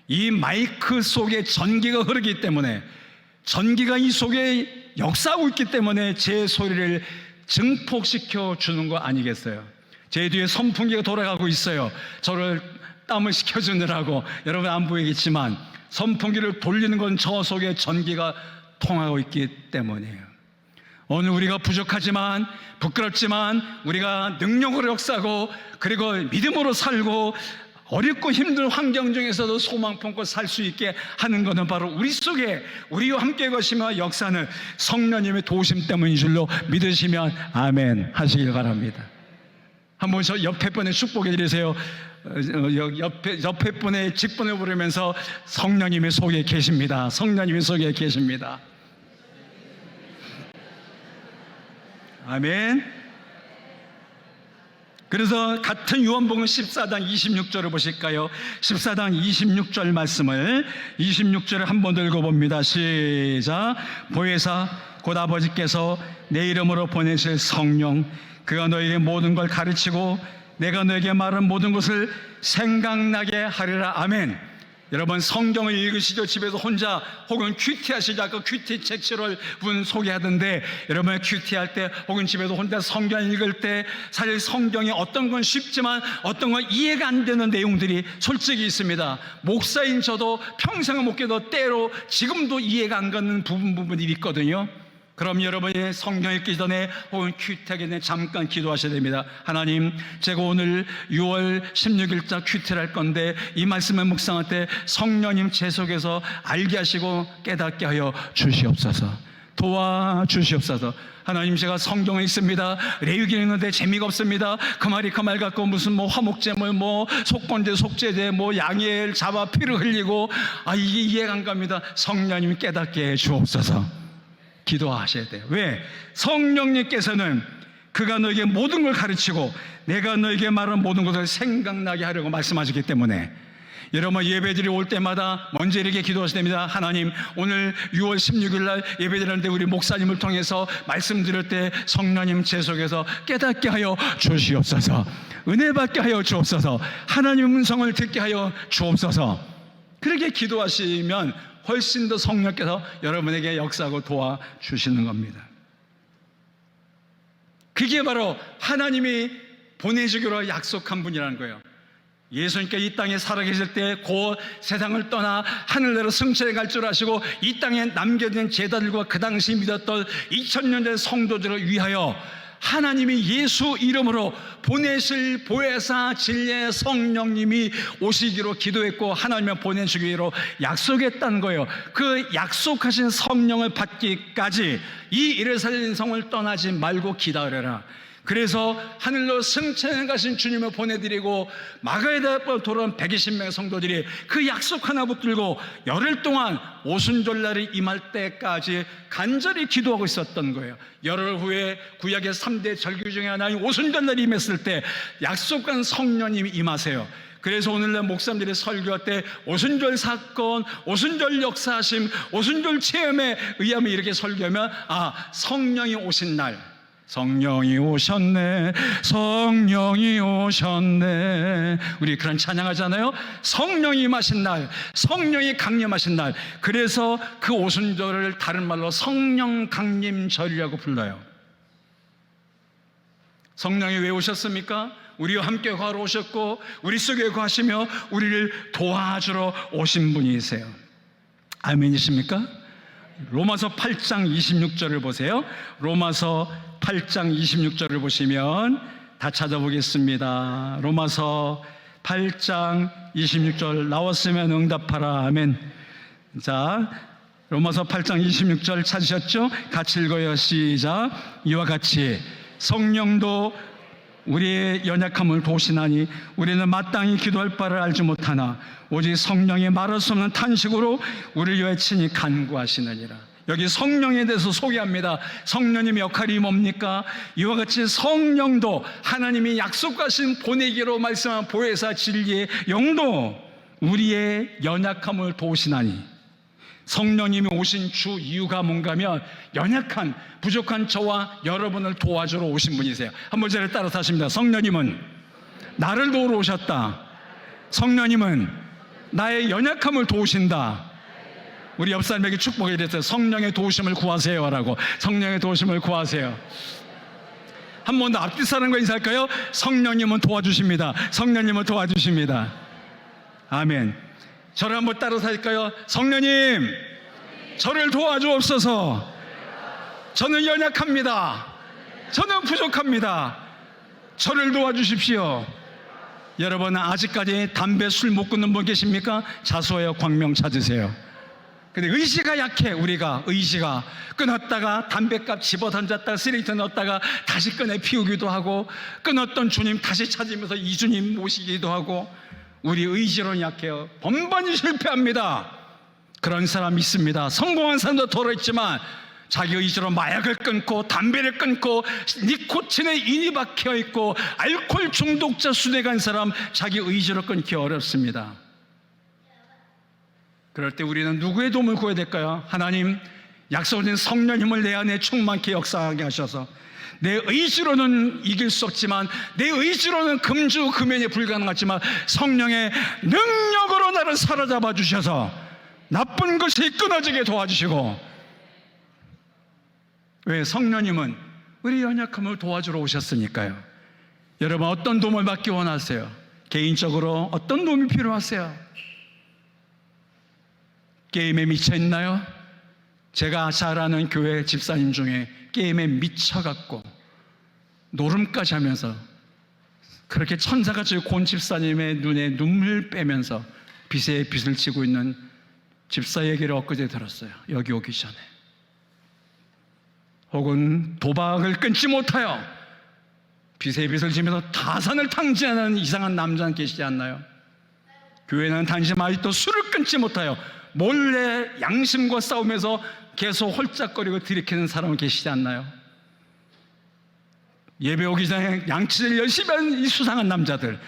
이 마이크 속에 전기가 흐르기 때문에, 전기가 이 속에 역사하고 있기 때문에 제 소리를 증폭시켜 주는 거 아니겠어요? 제 뒤에 선풍기가 돌아가고 있어요. 저를 땀을 식혀주느라고. 여러분 안 보이겠지만 선풍기를 돌리는 건 저 속에 전기가 통하고 있기 때문이에요. 오늘 우리가 부족하지만, 부끄럽지만 우리가 능력으로 역사하고 그리고 믿음으로 살고 어렵고 힘든 환경 중에서도 소망 품고 살 수 있게 하는 것은 바로 우리 속에 우리와 함께 거시며 역사는 성령님의 도우심 때문인 줄로 믿으시면 아멘 하시길 바랍니다. 한번 저 옆에 분의 축복해 드리세요. 옆에 분의 직분을 부르면서 성령님의 속에 계십니다. 성령님의 속에 계십니다. 아멘. 그래서 같은 요한복음 14장 26절을 보실까요? 14장 26절 말씀을 26절을 한번 더 읽어봅니다. 시작. 보혜사 곧 아버지께서 내 이름으로 보내실 성령, 그가 너에게 모든 걸 가르치고 내가 너에게 말한 모든 것을 생각나게 하리라. 아멘. 여러분 성경을 읽으시죠? 집에서 혼자 혹은 큐티하시죠? 아까 큐티 책7월 분 소개하던데, 여러분 큐티할 때 혹은 집에서 혼자 성경 읽을 때 사실 성경에 어떤 건 쉽지만 어떤 건 이해가 안 되는 내용들이 솔직히 있습니다. 목사인 저도 평생을 목회도 때로 지금도 이해가 안 가는 부분이 있거든요. 그럼 여러분이 성경 읽기 전에 혹은 큐티하기 전에 잠깐 기도하셔야 됩니다. 하나님, 제가 오늘 6월 16일자 큐티를 할 건데 이 말씀을 묵상할 때 성령님 제 속에서 알게 하시고 깨닫게 하여 주시옵소서. 도와주시옵소서. 하나님, 제가 성경에 있습니다. 레위기 읽는데 재미가 없습니다. 그 말이 그 말 같고 무슨 화목제물 속건제 속죄제 양의 잡아 피를 흘리고 이게 이해가 안 갑니다. 성령님 깨닫게 해 주옵소서. 기도하셔야 돼요. 왜? 성령님께서는 그가 너에게 모든 걸 가르치고 내가 너에게 말한 모든 것을 생각나게 하려고 말씀하시기 때문에 여러분 예배드리 올 때마다 먼저 이렇게 기도하셔야 됩니다. 하나님, 오늘 6월 16일 날 예배드리는데 우리 목사님을 통해서 말씀드릴 때 성령님 제 속에서 깨닫게 하여 주시옵소서. 은혜 받게 하여 주옵소서. 하나님의 음성을 듣게 하여 주옵소서. 그렇게 기도하시면 훨씬 더 성령께서 여러분에게 역사하고 도와주시는 겁니다. 그게 바로 하나님이 보내주기로 약속한 분이라는 거예요. 예수님께 이 땅에 살아계실 때 곧 세상을 떠나 하늘나라 승천해 갈 줄 아시고 이 땅에 남겨진 제자들과 그 당시 믿었던 2000년 된 성도들을 위하여 하나님이 예수 이름으로 보내실 보혜사 진리의 성령님이 오시기로 기도했고 하나님을 보내주기로 약속했다는 거예요. 그 약속하신 성령을 받기까지 이 예루살렘 성을 떠나지 말고 기다려라. 그래서 하늘로 승천해 가신 주님을 보내드리고 마가에다 돌아온 120명의 성도들이 그 약속 하나 붙들고 열흘 동안 오순절날이 임할 때까지 간절히 기도하고 있었던 거예요. 열흘 후에 구약의 3대 절기 중에 하나인 오순절날이 임했을 때 약속한 성령님이 임하세요. 그래서 오늘날 목사님들이 설교할 때 오순절 사건, 오순절 역사하심, 오순절 체험에 의하면 이렇게 설교하면 성령이 오신 날, 성령이 오셨네, 성령이 오셨네, 우리 그런 찬양하잖아요. 성령이 임하신 날, 성령이 강림하신 날. 그래서 그 오순절을 다른 말로 성령 강림절이라고 불러요. 성령이 왜 오셨습니까? 우리와 함께 거하러 오셨고 우리 속에 거하시며 우리를 도와주러 오신 분이세요. 아멘이십니까? 로마서 8장 26절을 보세요. 로마서 8장 26절을 보시면 다 찾아보겠습니다. 로마서 8장 26절 나왔으면 응답하라. 아멘. 자, 로마서 8장 26절 찾으셨죠? 같이 읽어요. 시작. 이와 같이 성령도 우리의 연약함을 도우시나니 우리는 마땅히 기도할 바를 알지 못하나 오직 성령이 말할 수 없는 탄식으로 우리를 위하여 친히 간구하시느니라. 여기 성령에 대해서 소개합니다. 성령님의 역할이 뭡니까? 이와 같이 성령도 하나님이 약속하신 보내기로 말씀한 보혜사 진리의 영도 우리의 연약함을 도우시나니. 성령님이 오신 주 이유가 뭔가 하면 연약한 부족한 저와 여러분을 도와주러 오신 분이세요. 한번 저를 따라서 하십니다. 성령님은 나를 도우러 오셨다. 성령님은 나의 연약함을 도우신다. 우리 옆 사람에게 축복해 드렸어요. 성령의 도우심을 구하세요 라고. 성령의 도우심을 구하세요. 한 번 더 앞뒤 사람과 인사할까요? 성령님은 도와주십니다. 성령님은 도와주십니다. 아멘. 저를 한번 따라서 할까요? 성령님, 저를 도와주옵소서. 저는 연약합니다. 저는 부족합니다. 저를 도와주십시오. 여러분, 아직까지 담배, 술 못 끊는 분 계십니까? 자수하여 광명 찾으세요. 근데 의지가 약해. 우리가 의지가 끊었다가 담배값 집어던졌다가 쓰레기통에 넣었다가 다시 꺼내 피우기도 하고, 끊었던 주님 다시 찾으면서 이 주님 모시기도 하고, 우리 의지로는 약해요. 번번이 실패합니다. 그런 사람 있습니다. 성공한 사람도 더러있지만 자기 의지로 마약을 끊고 담배를 끊고 니코틴에 인이 박혀있고 알코올 중독자 수대 간 사람 자기 의지로 끊기 어렵습니다. 그럴 때 우리는 누구의 도움을 구해야 될까요? 하나님, 약속된 성령님을 내 안에 충만케 역사하게 하셔서 내 의지로는 이길 수 없지만, 내 의지로는 금주금연이 불가능하지만 성령의 능력으로 나를 사로잡아 주셔서 나쁜 것이 끊어지게 도와주시고. 왜? 성령님은 우리 연약함을 도와주러 오셨으니까요. 여러분, 어떤 도움을 받기 원하세요? 개인적으로 어떤 도움이 필요하세요? 게임에 미쳐 있나요? 제가 잘 아는 교회 집사님 중에 게임에 미쳐갖고 노름까지 하면서 그렇게 천사같이 고운 집사님의 눈에 눈물 빼면서 빚에 빚을 지고 있는 집사 얘기를 엊그제 들었어요. 여기 오기 전에. 혹은 도박을 끊지 못하여 빚에 빚을 지면서 타산을 탕진하는 이상한 남자는 계시지 않나요? 교회는 단지 아직도 술을 끊지 못하여 몰래 양심과 싸우면서 계속 홀짝거리고 들이키는 사람은 계시지 않나요? 예배 오기 전에 양치를 열심히 하는 이 수상한 남자들,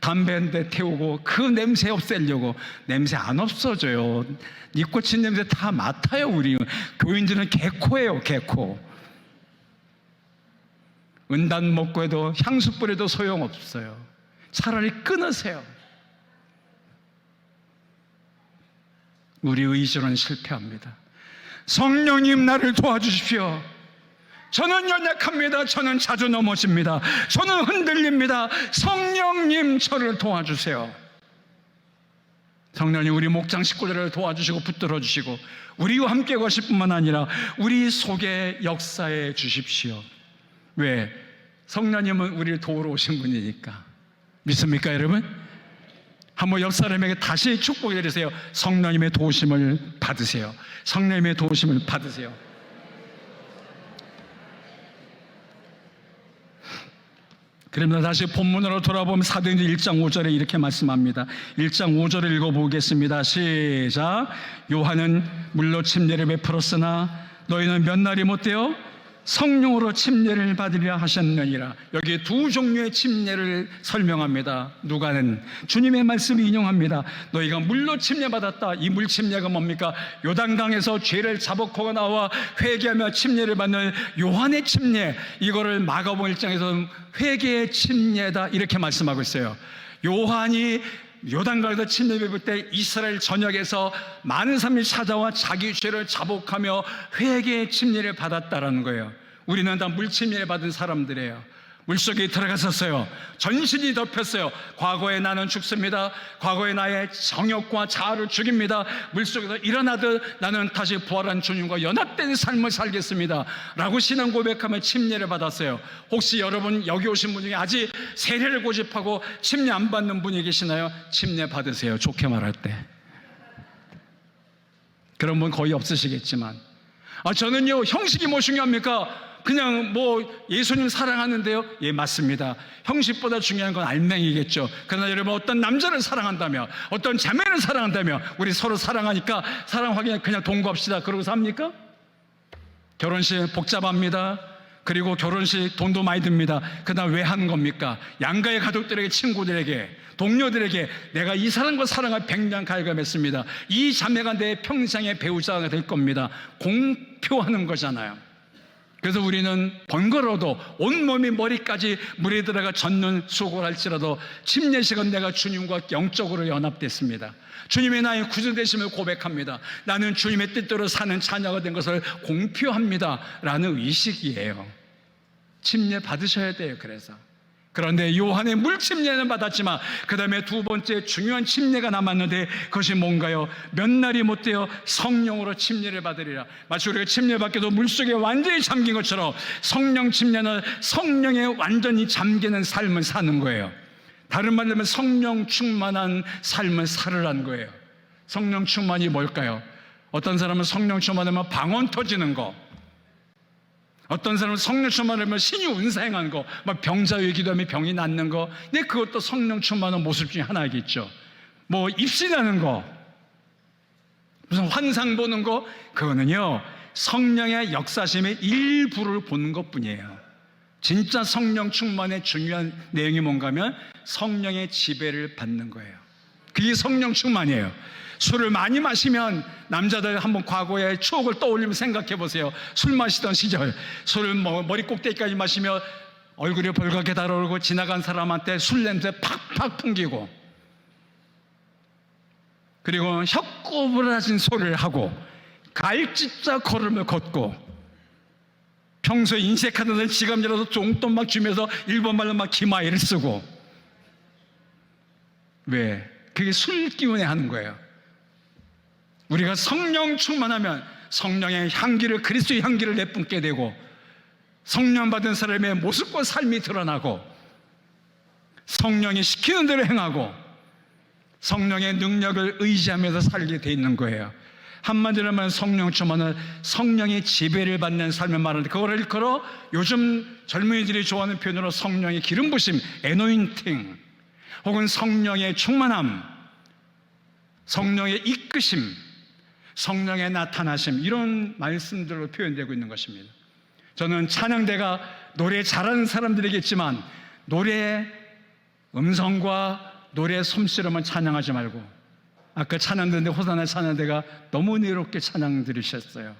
담배 한 대 태우고 그 냄새 없애려고. 냄새 안 없어져요. 니코틴 냄새 다 맡아요. 우리 교인들은 개코예요. 개코. 은단 먹고 해도 향수 뿌려도 소용없어요. 차라리 끊으세요. 우리 의지로는 실패합니다. 성령님, 나를 도와주십시오. 저는 연약합니다. 저는 자주 넘어집니다. 저는 흔들립니다. 성령님, 저를 도와주세요. 성령님, 우리 목장 식구들을 도와주시고 붙들어 주시고 우리와 함께 가실 뿐만 아니라 우리 속에 역사해 주십시오. 왜? 성령님은 우리를 도우러 오신 분이니까. 믿습니까, 여러분? 한번 옆 사람에게 다시 축복해 드리세요. 성령님의 도우심을 받으세요. 성령님의 도우심을 받으세요. 그러면 다시 본문으로 돌아보면 사도행전 1장 5절에 이렇게 말씀합니다. 1장 5절을 읽어보겠습니다. 시작. 요한은 물로 침례를 베풀었으나 너희는 몇 날이 못되어 성령으로 침례를 받으리라 하셨느니라. 여기 두 종류의 침례를 설명합니다. 누가는 주님의 말씀을 인용합니다. 너희가 물로 침례받았다. 이 물 침례가 뭡니까? 요단강에서 죄를 자복하고 나와 회개하며 침례를 받는 요한의 침례, 이거를 마가복음 1장에서 회개의 침례다 이렇게 말씀하고 있어요. 요한이 요단강에서 침례 베풀 때 이스라엘 전역에서 많은 사람이 찾아와 자기 죄를 자복하며 회개의 침례를 받았다라는 거예요. 우리는 다 물침례를 받은 사람들이에요. 물속에 들어갔었어요. 전신이 덮였어요. 과거에 나는 죽습니다. 과거에 나의 정욕과 자아를 죽입니다. 물속에서 일어나듯 나는 다시 부활한 주님과 연합된 삶을 살겠습니다 라고 신앙 고백하며 침례를 받았어요. 혹시 여러분 여기 오신 분 중에 아직 세례를 고집하고 침례 안 받는 분이 계시나요? 침례 받으세요. 좋게 말할 때. 그런 분 거의 없으시겠지만, 저는요 형식이 뭐 중요합니까? 그냥 뭐 예수님 사랑하는데요? 예, 맞습니다. 형식보다 중요한 건 알맹이겠죠. 그러나 여러분, 어떤 남자를 사랑한다며, 어떤 자매를 사랑한다며, 우리 서로 사랑하니까 사랑 확인 그냥 동거합시다 그러고 삽니까? 결혼식 복잡합니다. 그리고 결혼식 돈도 많이 듭니다. 그러나 왜 하는 겁니까? 양가의 가족들에게, 친구들에게, 동료들에게 내가 이 사람과 사랑을 100년 갈감했습니다. 이 자매가 내 평생의 배우자가 될 겁니다. 공표하는 거잖아요. 그래서 우리는 번거로워도 온몸이 머리까지 물에 들어가 젖는 수고를 할지라도 침례식은 내가 주님과 영적으로 연합됐습니다. 주님의 나의 구주되심을 고백합니다. 나는 주님의 뜻대로 사는 자녀가 된 것을 공표합니다 라는 의식이에요. 침례 받으셔야 돼요. 그런데 요한의 물침례는 받았지만 그 다음에 두 번째 중요한 침례가 남았는데 그것이 뭔가요? 몇 날이 못되어 성령으로 침례를 받으리라. 마치 우리가 침례 받기도 물속에 완전히 잠긴 것처럼 성령 침례는 성령에 완전히 잠기는 삶을 사는 거예요. 다른 말로 하면 성령 충만한 삶을 살으라는 거예요. 성령 충만이 뭘까요? 어떤 사람은 성령 충만하면 방언 터지는 거, 어떤 사람은 성령 충만하면 신이 운사행하는 거, 막 병자유에 기도하면 병이 낫는 거. 근데 그것도 성령 충만한 모습 중에 하나겠죠. 뭐 입신하는 거, 무슨 환상 보는 거, 그거는요 성령의 역사심의 일부를 보는 것뿐이에요. 진짜 성령 충만의 중요한 내용이 뭔가 하면 성령의 지배를 받는 거예요. 그게 성령 충만이에요. 술을 많이 마시면, 남자들 한번 과거의 추억을 떠올리면 생각해 보세요. 술 마시던 시절, 술을 머리 꼭대기까지 마시며 얼굴이 벌겋게 달아오르고 지나간 사람한테 술 냄새 팍팍 풍기고, 그리고 혀꼬부라진 소리를 하고 갈짓자 걸음을 걷고, 평소에 인색하던 지갑이라도 종돈 막 주면서 일본말로 막 기마이를 쓰고. 왜? 그게 술 기운에 하는 거예요. 우리가 성령 충만하면 성령의 향기를, 그리스도의 향기를 내뿜게 되고, 성령 받은 사람의 모습과 삶이 드러나고, 성령이 시키는 대로 행하고, 성령의 능력을 의지하면서 살게 돼 있는 거예요. 한마디로 하면 성령 충만은 성령의 지배를 받는 삶을 말하는데, 그거를 일컬어 요즘 젊은이들이 좋아하는 표현으로 성령의 기름 부심, 애노인팅, 혹은 성령의 충만함, 성령의 이끄심, 성령의 나타나심, 이런 말씀들로 표현되고 있는 것입니다. 저는 찬양대가 노래 잘하는 사람들이겠지만 노래 음성과 노래 솜씨로만 찬양하지 말고, 아까 찬양 듣는데 호산나 찬양대가 너무 은혜롭게 찬양 들으셨어요.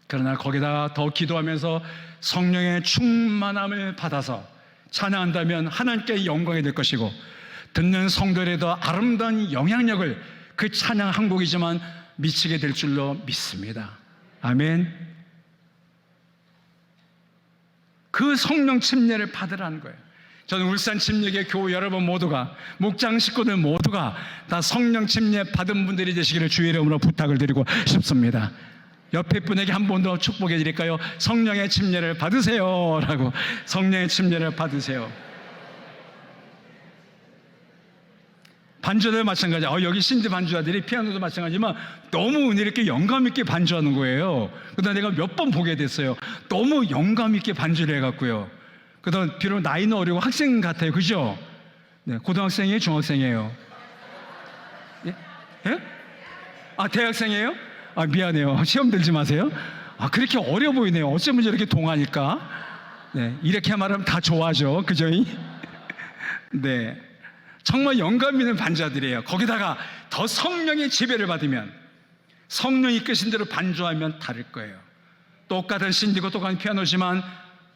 그러나 거기다가 더 기도하면서 성령의 충만함을 받아서 찬양한다면 하나님께 영광이 될 것이고, 듣는 성도들에도 아름다운 영향력을 그 찬양 한 곡이지만 미치게 될 줄로 믿습니다. 아멘. 그 성령 침례를 받으라는 거예요. 저는 울산 침례교회 교우 여러분 모두가, 목장 식구들 모두가 다 성령 침례 받은 분들이 되시기를 주의 이름으로 부탁을 드리고 싶습니다. 옆에 분에게 한 번 더 축복해 드릴까요? 성령의 침례를 받으세요 라고. 성령의 침례를 받으세요. 반주도 마찬가지야. 여기 신디 반주자들이 피아노도 마찬가지지만 너무 은혜롭게 영감 있게 반주하는 거예요. 그러다 내가 몇 번 보게 됐어요. 너무 영감 있게 반주를 해갖고요. 그래도 비록 나이는 어리고 학생 같아요. 그죠? 네, 고등학생이에요? 중학생이에요? 예? 예? 아, 대학생이에요? 아, 미안해요. 시험 들지 마세요. 아, 그렇게 어려 보이네요. 어쩌면 저렇게 동안일까? 네, 이렇게 말하면 다 좋아하죠. 그죠? 네. 정말 영감 있는 반주자들이에요. 거기다가 더 성령의 지배를 받으면, 성령이 이끄신 대로 반주하면 다를 거예요. 똑같은 신디고 똑같은 피아노지만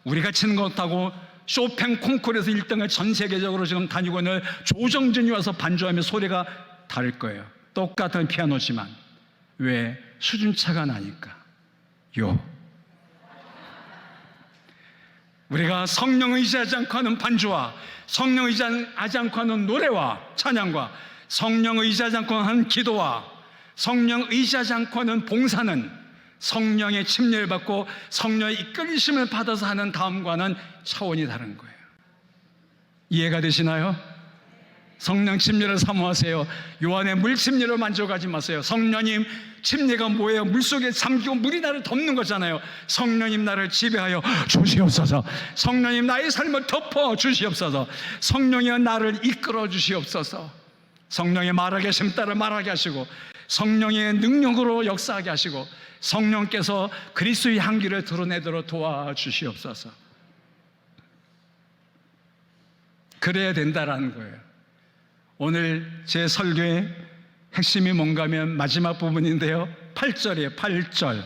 우리가 치는 것하고 쇼팽 콩쿠르에서 1등을 전 세계적으로 지금 다니고 있는 조정준이 와서 반주하면 소리가 다를 거예요. 똑같은 피아노지만. 왜? 수준차가 나니까. 우리가 성령 의지하지 않고 하는 반주와 성령 의지하지 않고 하는 노래와 찬양과 성령 의지하지 않고 하는 기도와 성령 의지하지 않고 하는 봉사는 성령의 침례를 받고 성령의 이끌리심을 받아서 하는 다음과는 차원이 다른 거예요. 이해가 되시나요? 성령 침례를 사모하세요. 요한의 물 침례로 만족하지 마세요. 성령님 침례가 뭐예요? 물속에 잠기고 물이 나를 덮는 거잖아요. 성령님 나를 지배하여 주시옵소서. 성령님 나의 삶을 덮어 주시옵소서. 성령이 나를 이끌어 주시옵소서. 성령의 말하게 하심 따라 말하게 하시고 성령의 능력으로 역사하게 하시고 성령께서 그리스도의 향기를 드러내도록 도와주시옵소서. 그래야 된다라는 거예요. 오늘 제 설교의 핵심이 뭔가 하면 마지막 부분인데요, 8절이에요. 8절.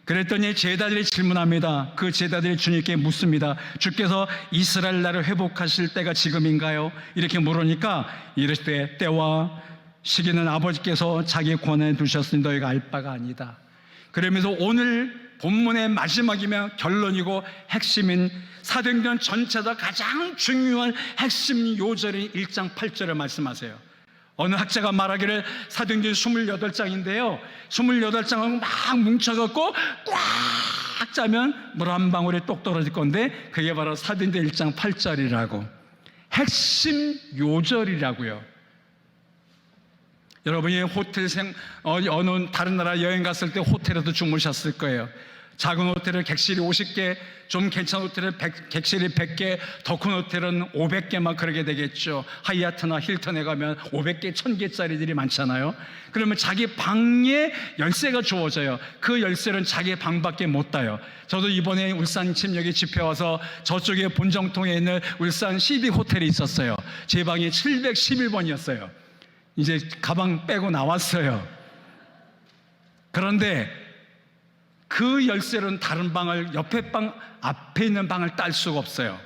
그랬더니 제자들이 질문합니다. 그 제자들이 주님께 묻습니다. 주께서 이스라엘 나라를 회복하실 때가 지금인가요? 이렇게 물으니까 이르실 때 때와 시기는 아버지께서 자기 권한에 두셨으니 너희가 알 바가 아니다. 그러면서 오늘 본문의 마지막이며 결론이고 핵심인 사도행전 전체에서 가장 중요한 핵심 요절인 1장 8절을 말씀하세요. 어느 학자가 말하기를 사도행전 28장인데요 28장은 막 뭉쳐갖고 꽉 짜면 물 한 방울이 똑 떨어질 건데 그게 바로 사도행전 1장 8절이라고, 핵심 요절이라고요. 여러분이 어느 다른 나라 여행 갔을 때 호텔에도 주무셨을 거예요. 작은 호텔은 객실이 50개, 좀 괜찮은 호텔은 객실이 100개, 더 큰 호텔은 500개 막 그러게 되겠죠. 하이아트나 힐튼에 가면 500개, 1000개짜리들이 많잖아요. 그러면 자기 방에 열쇠가 주어져요. 그 열쇠는 자기 방밖에 못 따요. 저도 이번에 울산 침략에 집회 와서 저쪽에 본정통에 있는 울산 CD 호텔이 있었어요. 제 방이 711번이었어요. 이제 가방 빼고 나왔어요. 그런데 그 열쇠로는 다른 방을, 옆에 방, 앞에 있는 방을 딸 수가 없어요.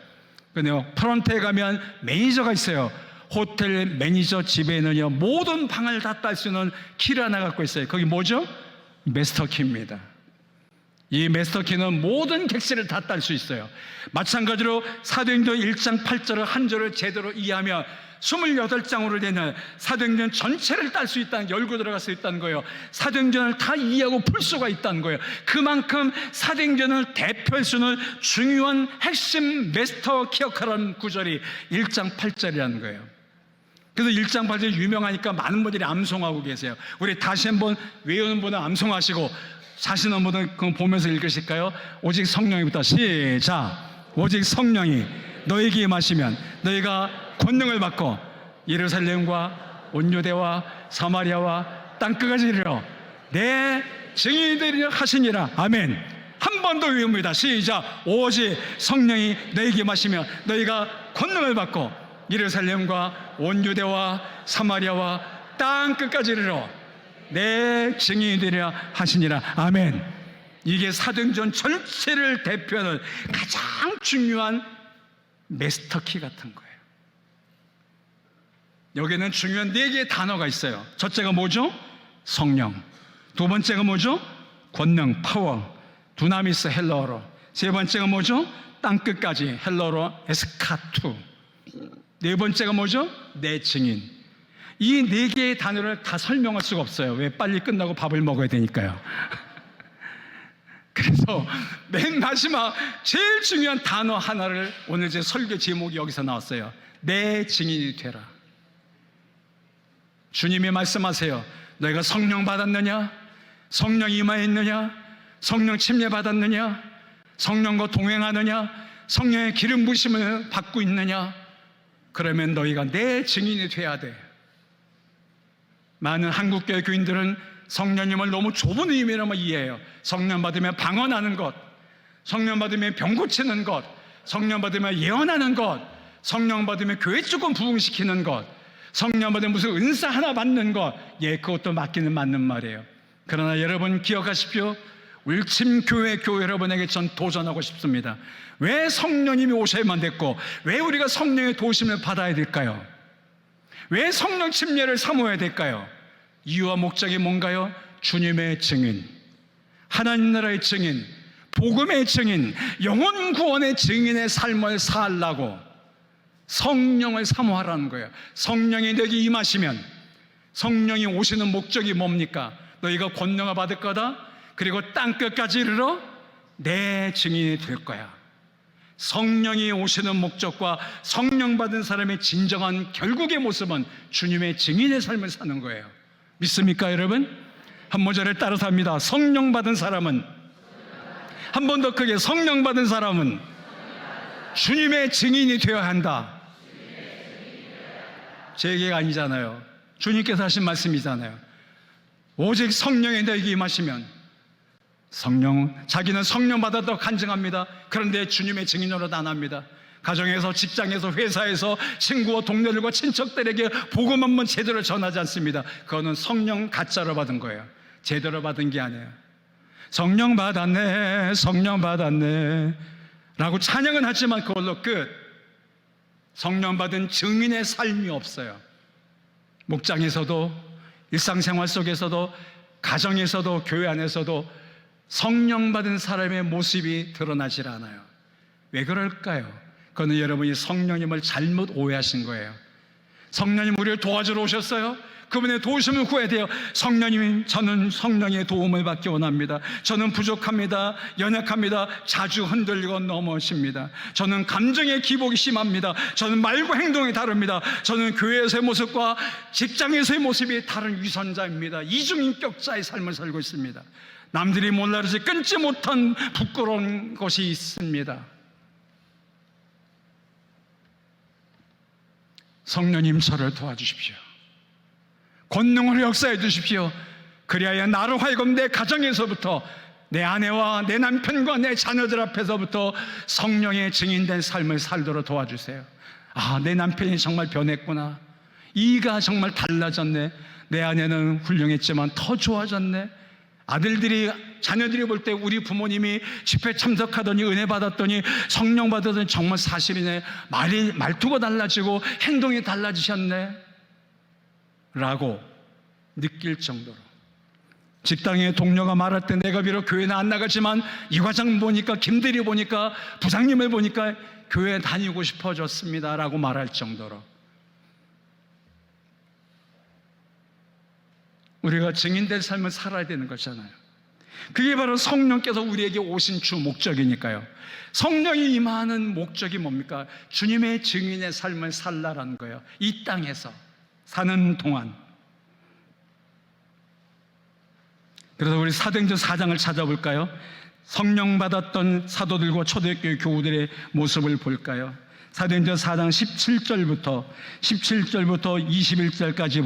그런데 프런트에 가면 매니저가 있어요. 호텔 매니저 집에는요 모든 방을 다 딸 수 있는 키를 하나 갖고 있어요. 거기 뭐죠? 마스터키입니다. 이 마스터키는 모든 객실을 다 딸 수 있어요. 마찬가지로 사도행전 1장 8절을 한 절을 제대로 이해하면 28장으로 되는 사도행전 전체를 딸 수 있다는, 열고 들어갈 수 있다는 거예요. 사도행전을 다 이해하고 풀 수가 있다는 거예요. 그만큼 사도행전을 대표할 수 있는 중요한 핵심 마스터 기억하라는 구절이 1장 8절이라는 거예요. 그래서 1장 8절이 유명하니까 많은 분들이 암송하고 계세요. 우리 다시 한번 외우는 분은 암송하시고 자신은 분은 그거 보면서 읽으실까요? 오직 성령이부터 시작. 오직 성령이 너에게 임하시면 너희가 권능을 받고 예루살렘과 온 유대와 사마리아와 땅끝까지 이르러 내 증인이 되리라 하시니라. 아멘. 한 번 더 외웁니다. 시작. 오직 성령이 너에게 임하시면 너희가 권능을 받고 예루살렘과 온 유대와 사마리아와 땅끝까지 이르러 내 증인이 되리라 하시니라. 아멘. 이게 사도행전 전체를 대표하는 가장 중요한 마스터키 같은 거예요. 여기는 중요한 4개의 단어가 있어요. 첫째가 뭐죠? 성령. 두 번째가 뭐죠? 권능, 파워, 두나미스 헬러어로. 세 번째가 뭐죠? 땅끝까지 헬러어로 에스카투. 네 번째가 뭐죠? 내 증인. 이 4개의 단어를 다 설명할 수가 없어요. 왜? 빨리 끝나고 밥을 먹어야 되니까요. 그래서 맨 마지막 제일 중요한 단어 하나를 오늘 제 설교 제목이 여기서 나왔어요. 내 증인이 되라. 주님이 말씀하세요. 너희가 성령 받았느냐? 성령 임하였느냐? 성령 침례 받았느냐? 성령과 동행하느냐? 성령의 기름 부으심을 받고 있느냐? 그러면 너희가 내 증인이 돼야 돼. 많은 한국교회 교인들은 성령님을 너무 좁은 의미로만 이해해요. 성령 받으면 방언하는 것, 성령 받으면 병 고치는 것, 성령 받으면 예언하는 것, 성령 받으면 교회 조금 부흥시키는 것, 성령 받으면 무슨 은사 하나 받는 것. 예, 그것도 맞기는 맞는 말이에요. 그러나 여러분 기억하십시오. 울침교회 교회 여러분에게 전 도전하고 싶습니다. 왜 성령님이 오셔야만 됐고, 왜 우리가 성령의 도우심을 받아야 될까요? 왜 성령 침례를 사모해야 될까요? 이유와 목적이 뭔가요? 주님의 증인, 하나님 나라의 증인, 복음의 증인, 영혼 구원의 증인의 삶을 살라고 성령을 사모하라는 거예요. 성령이 너에게 임하시면, 성령이 오시는 목적이 뭡니까? 너희가 권능을 받을 거다. 그리고 땅끝까지 이르러 내 증인이 될 거야. 성령이 오시는 목적과 성령 받은 사람의 진정한 결국의 모습은 주님의 증인의 삶을 사는 거예요. 믿습니까 여러분? 한 모자를 따라서 합니다. 성령 받은 사람은, 한 번 더 크게, 성령 받은 사람은 주님의 증인이 되어야 한다. 제 얘기가 아니잖아요. 주님께서 하신 말씀이잖아요. 오직 성령이 너에게 임하시면, 자기는 성령 받았다고 간증합니다. 그런데 주님의 증인으로 안 합니다. 가정에서, 직장에서, 회사에서 친구와 동료들과 친척들에게 복음 한번 제대로 전하지 않습니다. 그거는 성령 가짜로 받은 거예요. 제대로 받은 게 아니에요. 성령 받았네, 성령 받았네 라고 찬양은 하지만 그걸로 끝. 성령 받은 증인의 삶이 없어요. 목장에서도, 일상생활 속에서도, 가정에서도, 교회 안에서도 성령 받은 사람의 모습이 드러나질 않아요. 왜 그럴까요? 그거는 여러분이 성령님을 잘못 오해하신 거예요. 성령님 우리를 도와주러 오셨어요. 그분의 도우심을 구해야 돼요. 성령님, 저는 성령의 도움을 받기 원합니다. 저는 부족합니다. 연약합니다. 자주 흔들리고 넘어집니다. 저는 감정의 기복이 심합니다. 저는 말과 행동이 다릅니다. 저는 교회에서의 모습과 직장에서의 모습이 다른 위선자입니다. 이중인격자의 삶을 살고 있습니다. 남들이 몰라서 끊지 못한 부끄러운 것이 있습니다. 성령님 저를 도와주십시오. 권능으로 역사해 주십시오. 그리하여 나로 하여금 내 가정에서부터, 내 아내와 내 남편과 내 자녀들 앞에서부터 성령의 증인된 삶을 살도록 도와주세요. 아, 내 남편이 정말 변했구나. 이가 정말 달라졌네. 내 아내는 훌륭했지만 더 좋아졌네. 자녀들이 볼 때 우리 부모님이 집회 참석하더니 은혜 받았더니 성령 받았더니 정말 사실이네. 말투가 달라지고 행동이 달라지셨네 라고 느낄 정도로. 직장의 동료가 말할 때 내가 비록 교회는 안 나가지만 이 과장 보니까, 김대리 보니까, 부장님을 보니까 교회 다니고 싶어졌습니다 라고 말할 정도로 우리가 증인된 삶을 살아야 되는 거잖아요. 그게 바로 성령께서 우리에게 오신 주 목적이니까요. 성령이 임하는 목적이 뭡니까? 주님의 증인의 삶을 살라라는 거예요. 이 땅에서 사는 동안. 그래서 우리 사도행전 4장을 찾아볼까요? 성령 받았던 사도들과 초대교회 교우들의 모습을 볼까요? 사도행전 4장 17절부터 21절까지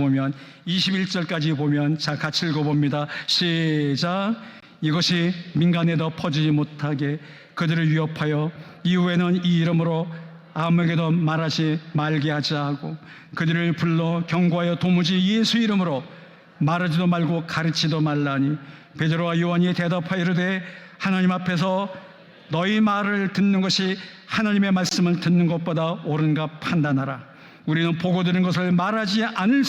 보면 자, 같이 읽어봅니다. 시작. 이것이 민간에도 퍼지지 못하게 그들을 위협하여 이후에는 이 이름으로 아무에게도 말하지 말게 하자 하고 그들을 불러 경고하여 도무지 예수 이름으로 말하지도 말고 가르치도 말라니 베드로와 요한이 대답하여 이르되 하나님 앞에서 너희 말을 듣는 것이 하나님의 말씀을 듣는 것보다 옳은가 판단하라. 우리는 보고 들은 것을 말하지 않을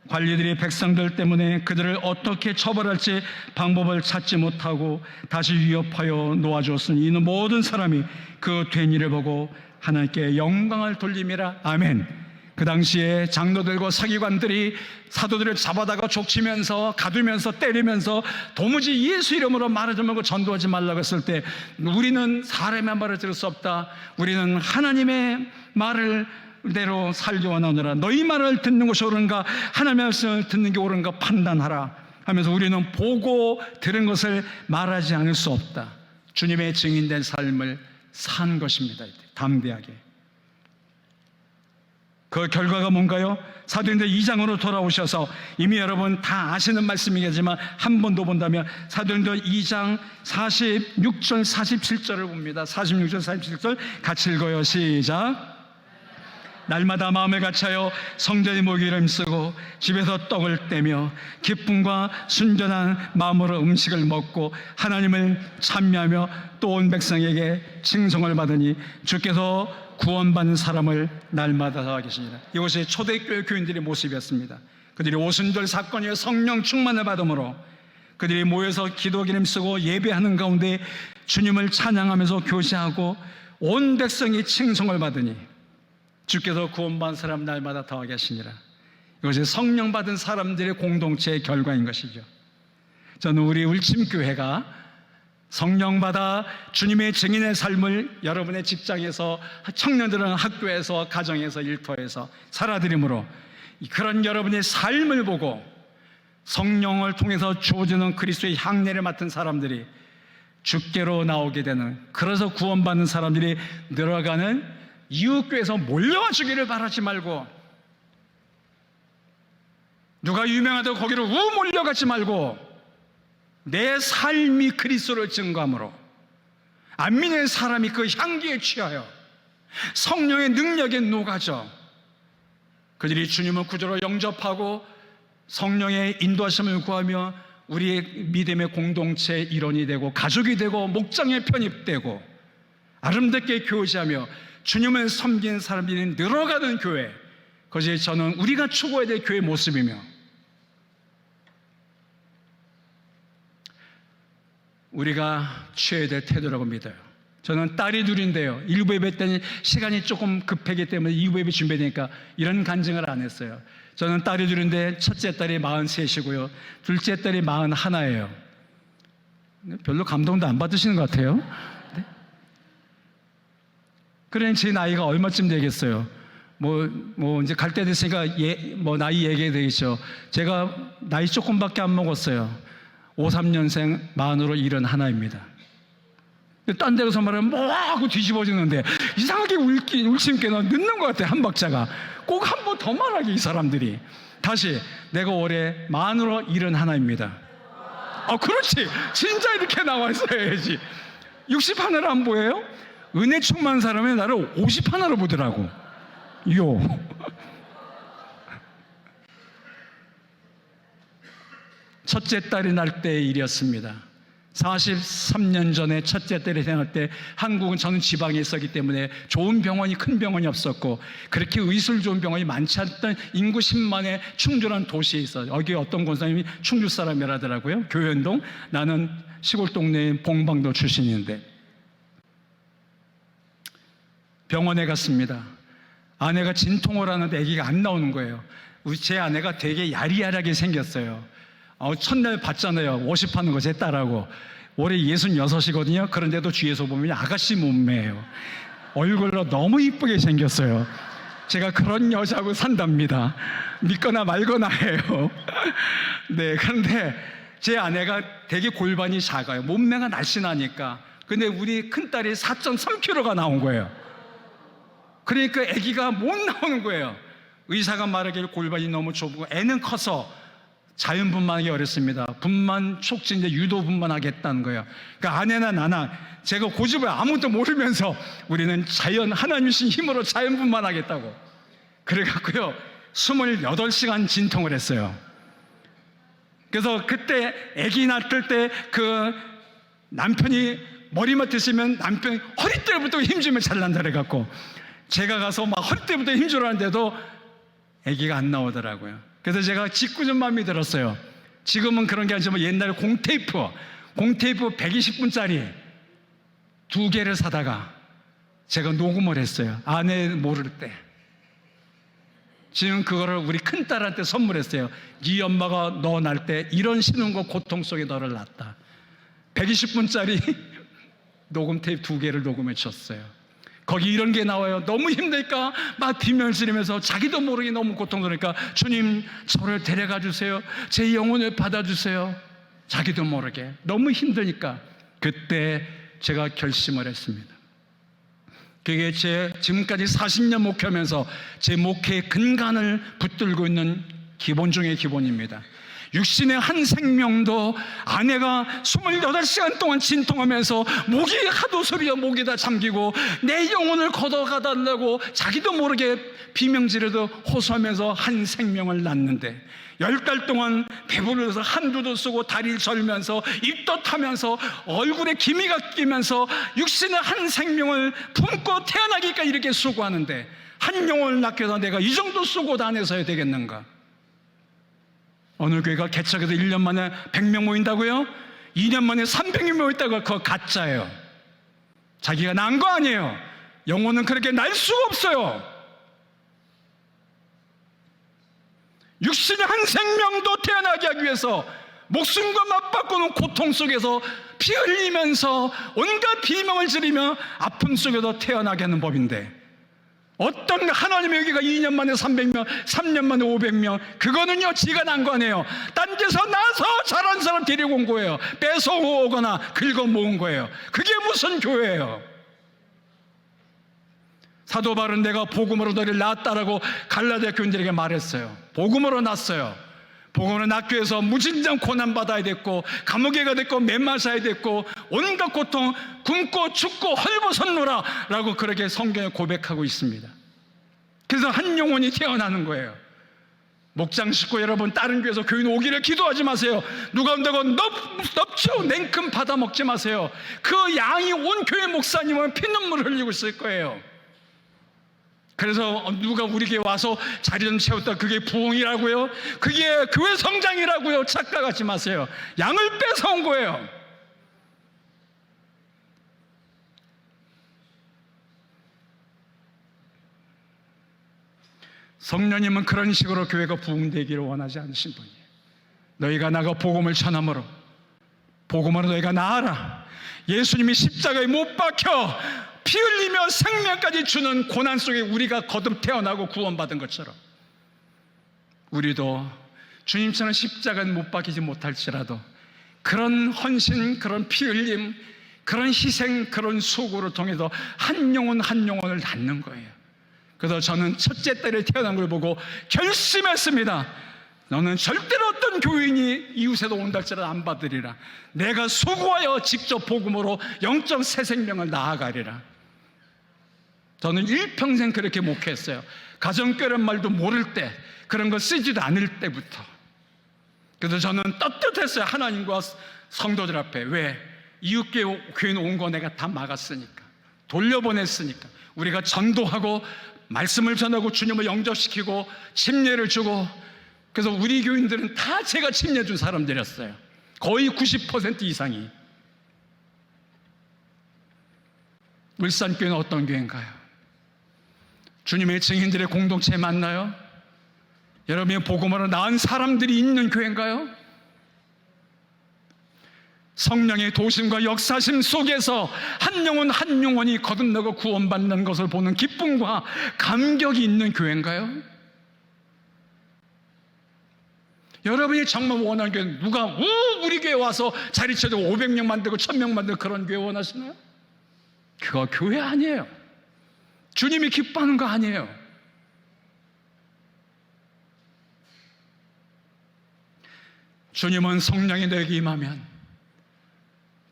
관리들이 백성들 때문에 그들을 어떻게 처벌할지 방법을 찾지 못하고 다시 위협하여 놓아주었으니 이는 모든 사람이 그 된 일을 보고 하나님께 영광을 돌림이라. 아멘. 그 당시에 장로들과 서기관들이 사도들을 잡아다가 족치면서 가두면서 때리면서 도무지 예수 이름으로 말하지 말고 전도하지 말라고 했을 때 우리는 사람의 말을 들을 수 없다. 우리는 하나님의 말을 대로 살기 원하노라. 너희 말을 듣는 것이 옳은가 하나님의 말씀을 듣는 게 옳은가 판단하라 하면서 우리는 보고 들은 것을 말하지 않을 수 없다. 주님의 증인된 삶을 산 것입니다. 담대하게. 그 결과가 뭔가요? 사도행전 2장으로 돌아오셔서 이미 여러분 다 아시는 말씀이겠지만 한 번 더 본다면 사도행전 2장 46절 47절을 봅니다. 46절 47절 같이 읽어요. 시작. 날마다 마음을 같이하여 성전의 모기를 쓰고 집에서 떡을 떼며 기쁨과 순전한 마음으로 음식을 먹고 하나님을 찬미하며 또 온 백성에게 칭송을 받으니 주께서 구원받는 사람을 날마다 더하시니라. 이것이 초대교회 교인들의 모습이었습니다. 그들이 오순절 사건의 성령 충만을 받음으로 그들이 모여서 기도 기름 쓰고 예배하는 가운데 주님을 찬양하면서 교제하고 온 백성이 칭송을 받으니 주께서 구원받은 사람 날마다 더하게 하시니라. 이것이 성령 받은 사람들의 공동체의 결과인 것이죠. 저는 우리 울침교회가 성령 받아 주님의 증인의 삶을 여러분의 직장에서, 청년들은 학교에서, 가정에서, 일터에서 살아드림으로 그런 여러분의 삶을 보고 성령을 통해서 주어지는 그리스도의 향례를 맡은 사람들이 주께로 나오게 되는, 그래서 구원받는 사람들이 늘어가는 이웃교회에서 몰려와 주기를 바라지 말고, 누가 유명하다고 거기로 몰려가지 말고 내 삶이 그리스도를 증거함으로 안 믿는 사람이 그 향기에 취하여 성령의 능력에 녹아져 그들이 주님을 구주로 영접하고 성령의 인도하심을 구하며 우리의 믿음의 공동체의 일원이 되고 가족이 되고 목장에 편입되고 아름답게 교제하며 주님을 섬기는 사람들이 늘어가는 교회, 그것이 저는 우리가 추구해야 될 교회의 모습이며 우리가 취해야 될 태도라고 믿어요. 저는 딸이 둘인데요, 1부 예배 때는 시간이 조금 급하기 때문에 2부 예배 준비되니까 이런 간증을 안 했어요. 저는 딸이 둘인데 첫째 딸이 43이고요 둘째 딸이 41예요 별로 감동도 안 받으시는 것 같아요. 네? 그래 제 나이가 얼마쯤 되겠어요? 뭐 이제 갈 때 됐으니까 나이 얘기해야 되겠죠. 제가 나이 조금밖에 안 먹었어요. 53년생 만으로 71입니다. 딴 데로서 말하면 뭐 하고 뒤집어지는데 이상하게 울침께는 늦는 것 같아. 한 박자가 꼭 한 번 더 말하게 이 사람들이. 다시 내가 올해 만으로 71입니다. 그렇지, 진짜 이렇게 나와 있어야지. 60 하나로 안 보여요? 은혜 충만한 사람이 나를 50 하나로 보더라고. 첫째 딸이 날 때의 일이었습니다. 43년 전에 첫째 딸이 태어날 때 한국은, 저는 지방에 있었기 때문에 좋은 병원이, 큰 병원이 없었고 그렇게 의술 좋은 병원이 많지 않던 인구 10만의 충주라는 도시에 있어요. 여기 어떤 권사님이 충주 사람이라더라고요. 교현동. 나는 시골 동네인 봉방도 출신인데 병원에 갔습니다. 아내가 진통을 하는데 아기가 안 나오는 거예요. 제 아내가 되게 야리야리하게 생겼어요. 첫날 봤잖아요. 워십하는 거 제 딸하고. 올해 66이거든요. 그런데도 뒤에서 보면 아가씨 몸매예요. 얼굴로 너무 이쁘게 생겼어요. 제가 그런 여자하고 산답니다. 믿거나 말거나 해요. 네, 그런데 제 아내가 되게 골반이 작아요. 몸매가 날씬하니까. 근데 우리 큰딸이 4.3kg가 나온 거예요. 그러니까 아기가 못 나오는 거예요. 의사가 말하기를 골반이 너무 좁고 애는 커서 자연분만하기 어렵습니다. 분만 촉진제 유도분만 하겠다는 거예요. 그러니까 아내나 나나 제가 고집을 아무도 모르면서 우리는 하나님 주신 힘으로 자연분만 하겠다고 그래갖고요 28시간 진통을 했어요. 그래서 그때 아기 낳을 때 그 남편이 머리만 드시면 남편이 허리띠부터 힘주면 잘 난다 그래갖고 제가 가서 막 허리띠부터 힘주려 하는데도 아기가 안 나오더라고요. 그래서 제가 짓궂은 마음이 들었어요. 지금은 그런 게 아니지만 옛날에 공테이프 120분짜리 2개를 사다가 제가 녹음을 했어요. 아내 모를 때. 지금 그거를 우리 큰딸한테 선물했어요. 네 엄마가 너 낳을 때 이런 신음과 고통 속에 너를 낳았다. 120분짜리 녹음 테이프 2개를 녹음해 줬어요. 거기 이런 게 나와요. 너무 힘드니까 막 비명을 지르면서 자기도 모르게 너무 고통스러우니까 주님 저를 데려가 주세요. 제 영혼을 받아주세요. 자기도 모르게 너무 힘드니까 그때 제가 결심을 했습니다. 그게 제 지금까지 40년 목회하면서 제 목회의 근간을 붙들고 있는 기본 중의 기본입니다. 육신의 한 생명도 아내가 28시간 동안 진통하면서 목이 하도 소리가 목에다 잠기고 내 영혼을 걷어가달라고 자기도 모르게 비명지르도 호소하면서 한 생명을 낳는데 10달 동안 배부르서 한두도 쓰고 다리를 절면서 입도 타면서 얼굴에 기미가 끼면서 육신의 한 생명을 품고 태어나기까지 이렇게 수고하는데 한 영혼을 낳기 위해서 내가 이 정도 수고도 안 해서야 되겠는가? 어느 교회가 개척해서 1년 만에 100명 모인다고요? 2년 만에 300명 모였다고 그거 가짜예요. 자기가 난 거 아니에요. 영혼은 그렇게 날 수가 없어요. 육신의 한 생명도 태어나게 하기 위해서 목숨과 맞바꾸는 고통 속에서 피 흘리면서 온갖 비명을 지르며 아픔 속에서 태어나게 하는 법인데 어떤 하나님의 여기가 2년 만에 300명, 3년 만에 500명, 그거는요 지가 난 거 아니에요. 딴 데서 나서 잘한 사람 데리고 온 거예요. 뺏어오거나 긁어 모은 거예요. 그게 무슨 교회예요? 사도 바울은 내가 복음으로 너를 낳았다라고 갈라디아 교인들에게 말했어요. 복음으로 낳았어요. 복음으로 낳기 위해서 무진장 고난받아야 됐고 감옥에 가 됐고 매맞아야 됐고 온갖 고통 굶고 춥고 헐벗었노라 라고 그렇게 성경에 고백하고 있습니다. 그래서 한 영혼이 태어나는 거예요. 목장 식구 여러분, 다른 교회에서 교인 오기를 기도하지 마세요. 누가 온다고 넙죠 냉큼 받아 먹지 마세요. 그 양이 온 교회 목사님은 피눈물 흘리고 있을 거예요. 그래서 누가 우리 교회 와서 자리 좀 채웠다, 그게 부흥이라고요? 그게 교회 성장이라고요? 착각하지 마세요. 양을 뺏어온 거예요. 성령님은 그런 식으로 교회가 부흥되기를 원하지 않으신 분이에요. 너희가 나가 복음을 전함으로 복음으로 너희가 나아라. 예수님이 십자가에 못 박혀 피 흘리며 생명까지 주는 고난 속에 우리가 거듭 태어나고 구원받은 것처럼 우리도 주님처럼 십자가에 못 박히지 못할지라도 그런 헌신, 그런 피 흘림, 그런 희생, 그런 수고를 통해서 한 영혼 한 영혼을 낳는 거예요. 그래서 저는 첫째 딸이 태어난 걸 보고 결심했습니다. 너는 절대로 어떤 교인이 이웃에도 온다 할지라도 안 받으리라. 내가 수고하여 직접 복음으로 영적 새 생명을 낳아가리라. 저는 일평생 그렇게 목회했어요. 가정교회란 말도 모를 때, 그런 거 쓰지도 않을 때부터. 그래서 저는 떳떳했어요. 하나님과 성도들 앞에. 왜? 이웃교회 온 거 내가 다 막았으니까, 돌려보냈으니까. 우리가 전도하고 말씀을 전하고 주님을 영접시키고 침례를 주고, 그래서 우리 교인들은 다 제가 침례 준 사람들이었어요. 거의 90% 이상이. 울산교회는 어떤 교회인가요? 주님의 증인들의 공동체 맞나요? 여러분의 복음으로 낳은 사람들이 있는 교회인가요? 성령의 도심과 역사심 속에서 한 영혼 한 영혼이 거듭나고 구원받는 것을 보는 기쁨과 감격이 있는 교회인가요? 여러분이 정말 원하는 교회, 누가 우리 교회 와서 자리 쳐주고 500명 만들고 1000명 만들고 그런 교회 원하시나요? 그거 교회 아니에요. 주님이 기뻐하는 거 아니에요. 주님은 성령이 너에게 임하면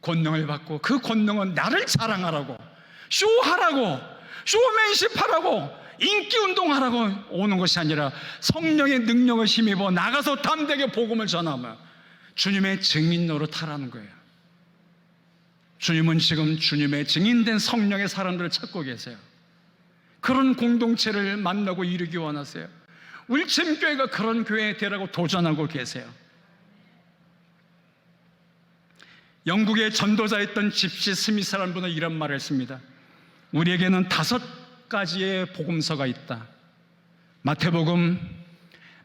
권능을 받고, 그 권능은 나를 자랑하라고, 쇼하라고, 쇼맨십하라고, 인기운동하라고 오는 것이 아니라 성령의 능력을 힘입어 나가서 담대하게 복음을 전하며 주님의 증인 노릇하라는 거예요. 주님은 지금 주님의 증인된 성령의 사람들을 찾고 계세요. 그런 공동체를 만나고 이루기 원하세요. 울침교회가 그런 교회에 되라고 도전하고 계세요. 영국의 전도자였던 집시 스미스라는 분은 이런 말을 했습니다. 우리에게는 5가지의 복음서가 있다. 마태복음,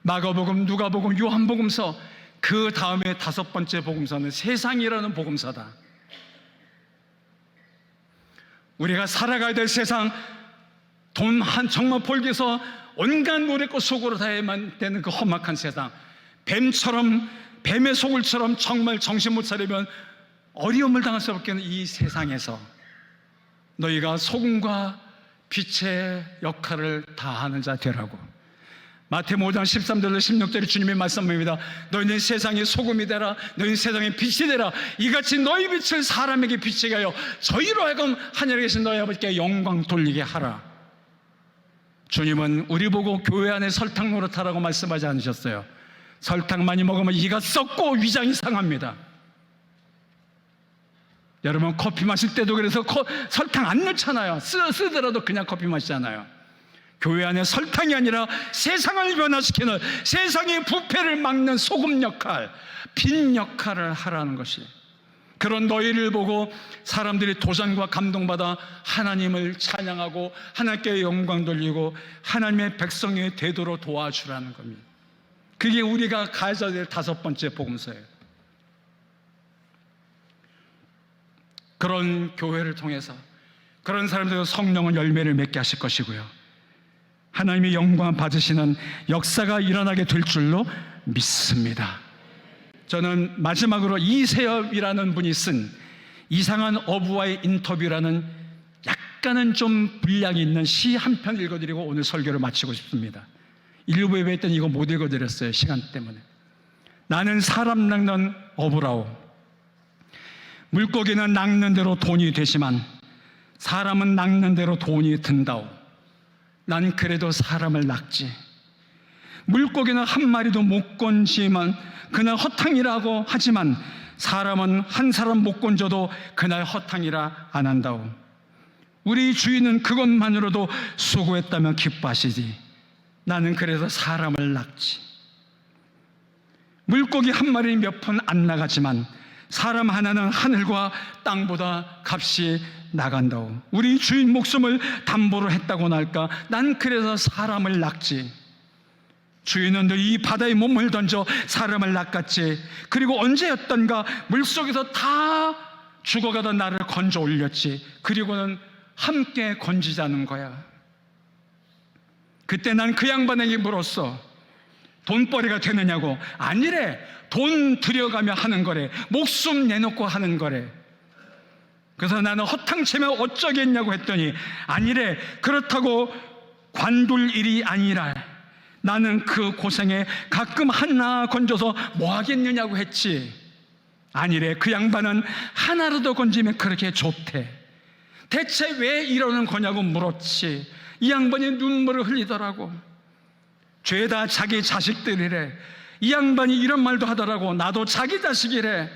마가복음, 누가복음, 요한복음서, 그 다음에 5번째 복음서는 세상이라는 복음서다. 우리가 살아가야 될 세상, 정말 볼기에서 온갖 노력과 속으로 다해만 되는 그 험악한 세상, 뱀의 소굴처럼 정말 정신 못 차리면 어려움을 당할 수밖에 없는 이 세상에서 너희가 소금과 빛의 역할을 다하는 자 되라고. 마태복음 5장 13절로 16절에 주님의 말씀입니다. 너희는 세상의 소금이 되라. 너희는 세상의 빛이 되라. 이같이 너희 빛을 사람에게 비치게 하여 저희로 하여금 하늘에 계신 너희 아버지께 영광 돌리게 하라. 주님은 우리 보고 교회 안에 설탕 노릇하라고 말씀하지 않으셨어요. 설탕 많이 먹으면 이가 썩고 위장이 상합니다. 여러분 커피 마실 때도 그래서 설탕 안 넣잖아요. 쓰더라도 그냥 커피 마시잖아요. 교회 안에 설탕이 아니라 세상을 변화시키는, 세상의 부패를 막는 소금 역할, 빛 역할을 하라는 것이, 그런 너희를 보고 사람들이 도전과 감동받아 하나님을 찬양하고 하나님께 영광 돌리고 하나님의 백성이 되도록 도와주라는 겁니다. 그게 우리가 가져야 될 5번째 복음서예요. 그런 교회를 통해서 그런 사람들과 성령은 열매를 맺게 하실 것이고요, 하나님의 영광 받으시는 역사가 일어나게 될 줄로 믿습니다. 저는 마지막으로 이세엽이라는 분이 쓴 이상한 어부와의 인터뷰라는 약간은 좀 분량이 있는 시 한 편 읽어드리고 오늘 설교를 마치고 싶습니다. 일부 예배 때 이거 못 읽어드렸어요, 시간 때문에. 나는 사람 낚는 어부라오. 물고기는 낚는 대로 돈이 되지만 사람은 낚는 대로 돈이 든다오. 난 그래도 사람을 낚지. 물고기는 한 마리도 못 건지만 그날 허탕이라고 하지만 사람은 한 사람 못 건져도 그날 허탕이라 안 한다오. 우리 주인은 그것만으로도 수고했다며 기뻐하시지. 나는 그래서 사람을 낚지. 물고기 한 마리 몇 푼 안 나가지만 사람 하나는 하늘과 땅보다 값이 나간다오. 우리 주인 목숨을 담보로 했다고 할까? 난 그래서 사람을 낚지. 주인은 늘 이 바다에 몸을 던져 사람을 낚았지. 그리고 언제였던가 물속에서 다 죽어가던 나를 건져 올렸지. 그리고는 함께 건지자는 거야. 그때 난 그 양반에게 물었어. 돈벌이가 되느냐고. 아니래. 돈 들여가며 하는 거래. 목숨 내놓고 하는 거래. 그래서 나는 허탕치면 어쩌겠냐고 했더니 아니래. 그렇다고 관둘 일이 아니라 나는 그 고생에 가끔 하나 건져서 뭐 하겠느냐고 했지. 아니래. 그 양반은 하나라도 건지면 그렇게 좋대. 대체 왜 이러는 거냐고 물었지. 이 양반이 눈물을 흘리더라고. 죄다 자기 자식들이래. 이 양반이 이런 말도 하더라고. 나도 자기 자식이래.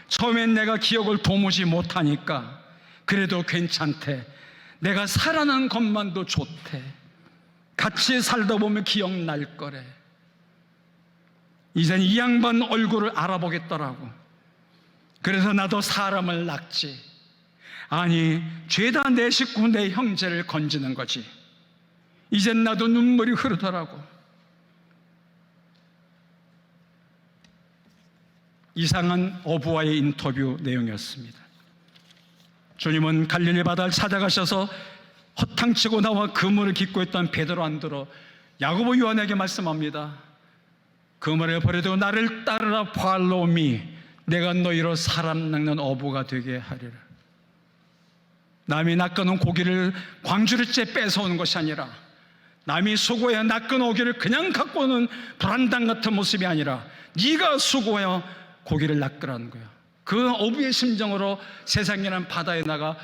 처음엔 내가 기억을 도무지 못하니까 그래도 괜찮대. 내가 살아난 것만도 좋대. 같이 살다 보면 기억날 거래. 이젠 이 양반 얼굴을 알아보겠더라고. 그래서 나도 사람을 낚지. 아니, 죄다 내 식구 내 형제를 건지는 거지. 이젠 나도 눈물이 흐르더라고. 이상한 어부와의 인터뷰 내용이었습니다. 주님은 갈릴리 바다를 찾아가셔서 허탕치고 나와 그물을 깃고 있던 베드로 안드로, 야고보 요한에게 말씀합니다. 그물을 버려두고 나를 따르라. 팔로미. 내가 너희로 사람 낚는 어부가 되게 하리라. 남이 낚아놓은 고기를 광주리째 뺏어오는 것이 아니라, 남이 수고해야 낚은 고기를 그냥 갖고 오는 불안당 같은 모습이 아니라 네가 수고하여 고기를 낚으라는 거야. 그 어부의 심정으로 세상이라는 바다에 나가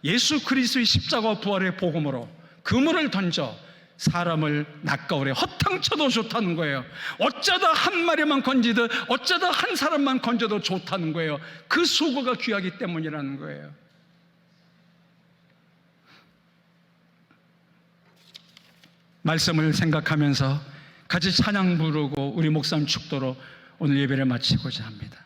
예수 그리스도의 십자가 부활의 복음으로 그물을 던져 사람을 낚아오래. 허탕쳐도 좋다는 거예요. 어쩌다 한 마리만 건지듯 어쩌다 한 사람만 건져도 좋다는 거예요. 그 수고가 귀하기 때문이라는 거예요. 말씀을 생각하면서 같이 찬양 부르고 우리 목사님 축도로 오늘 예배를 마치고자 합니다.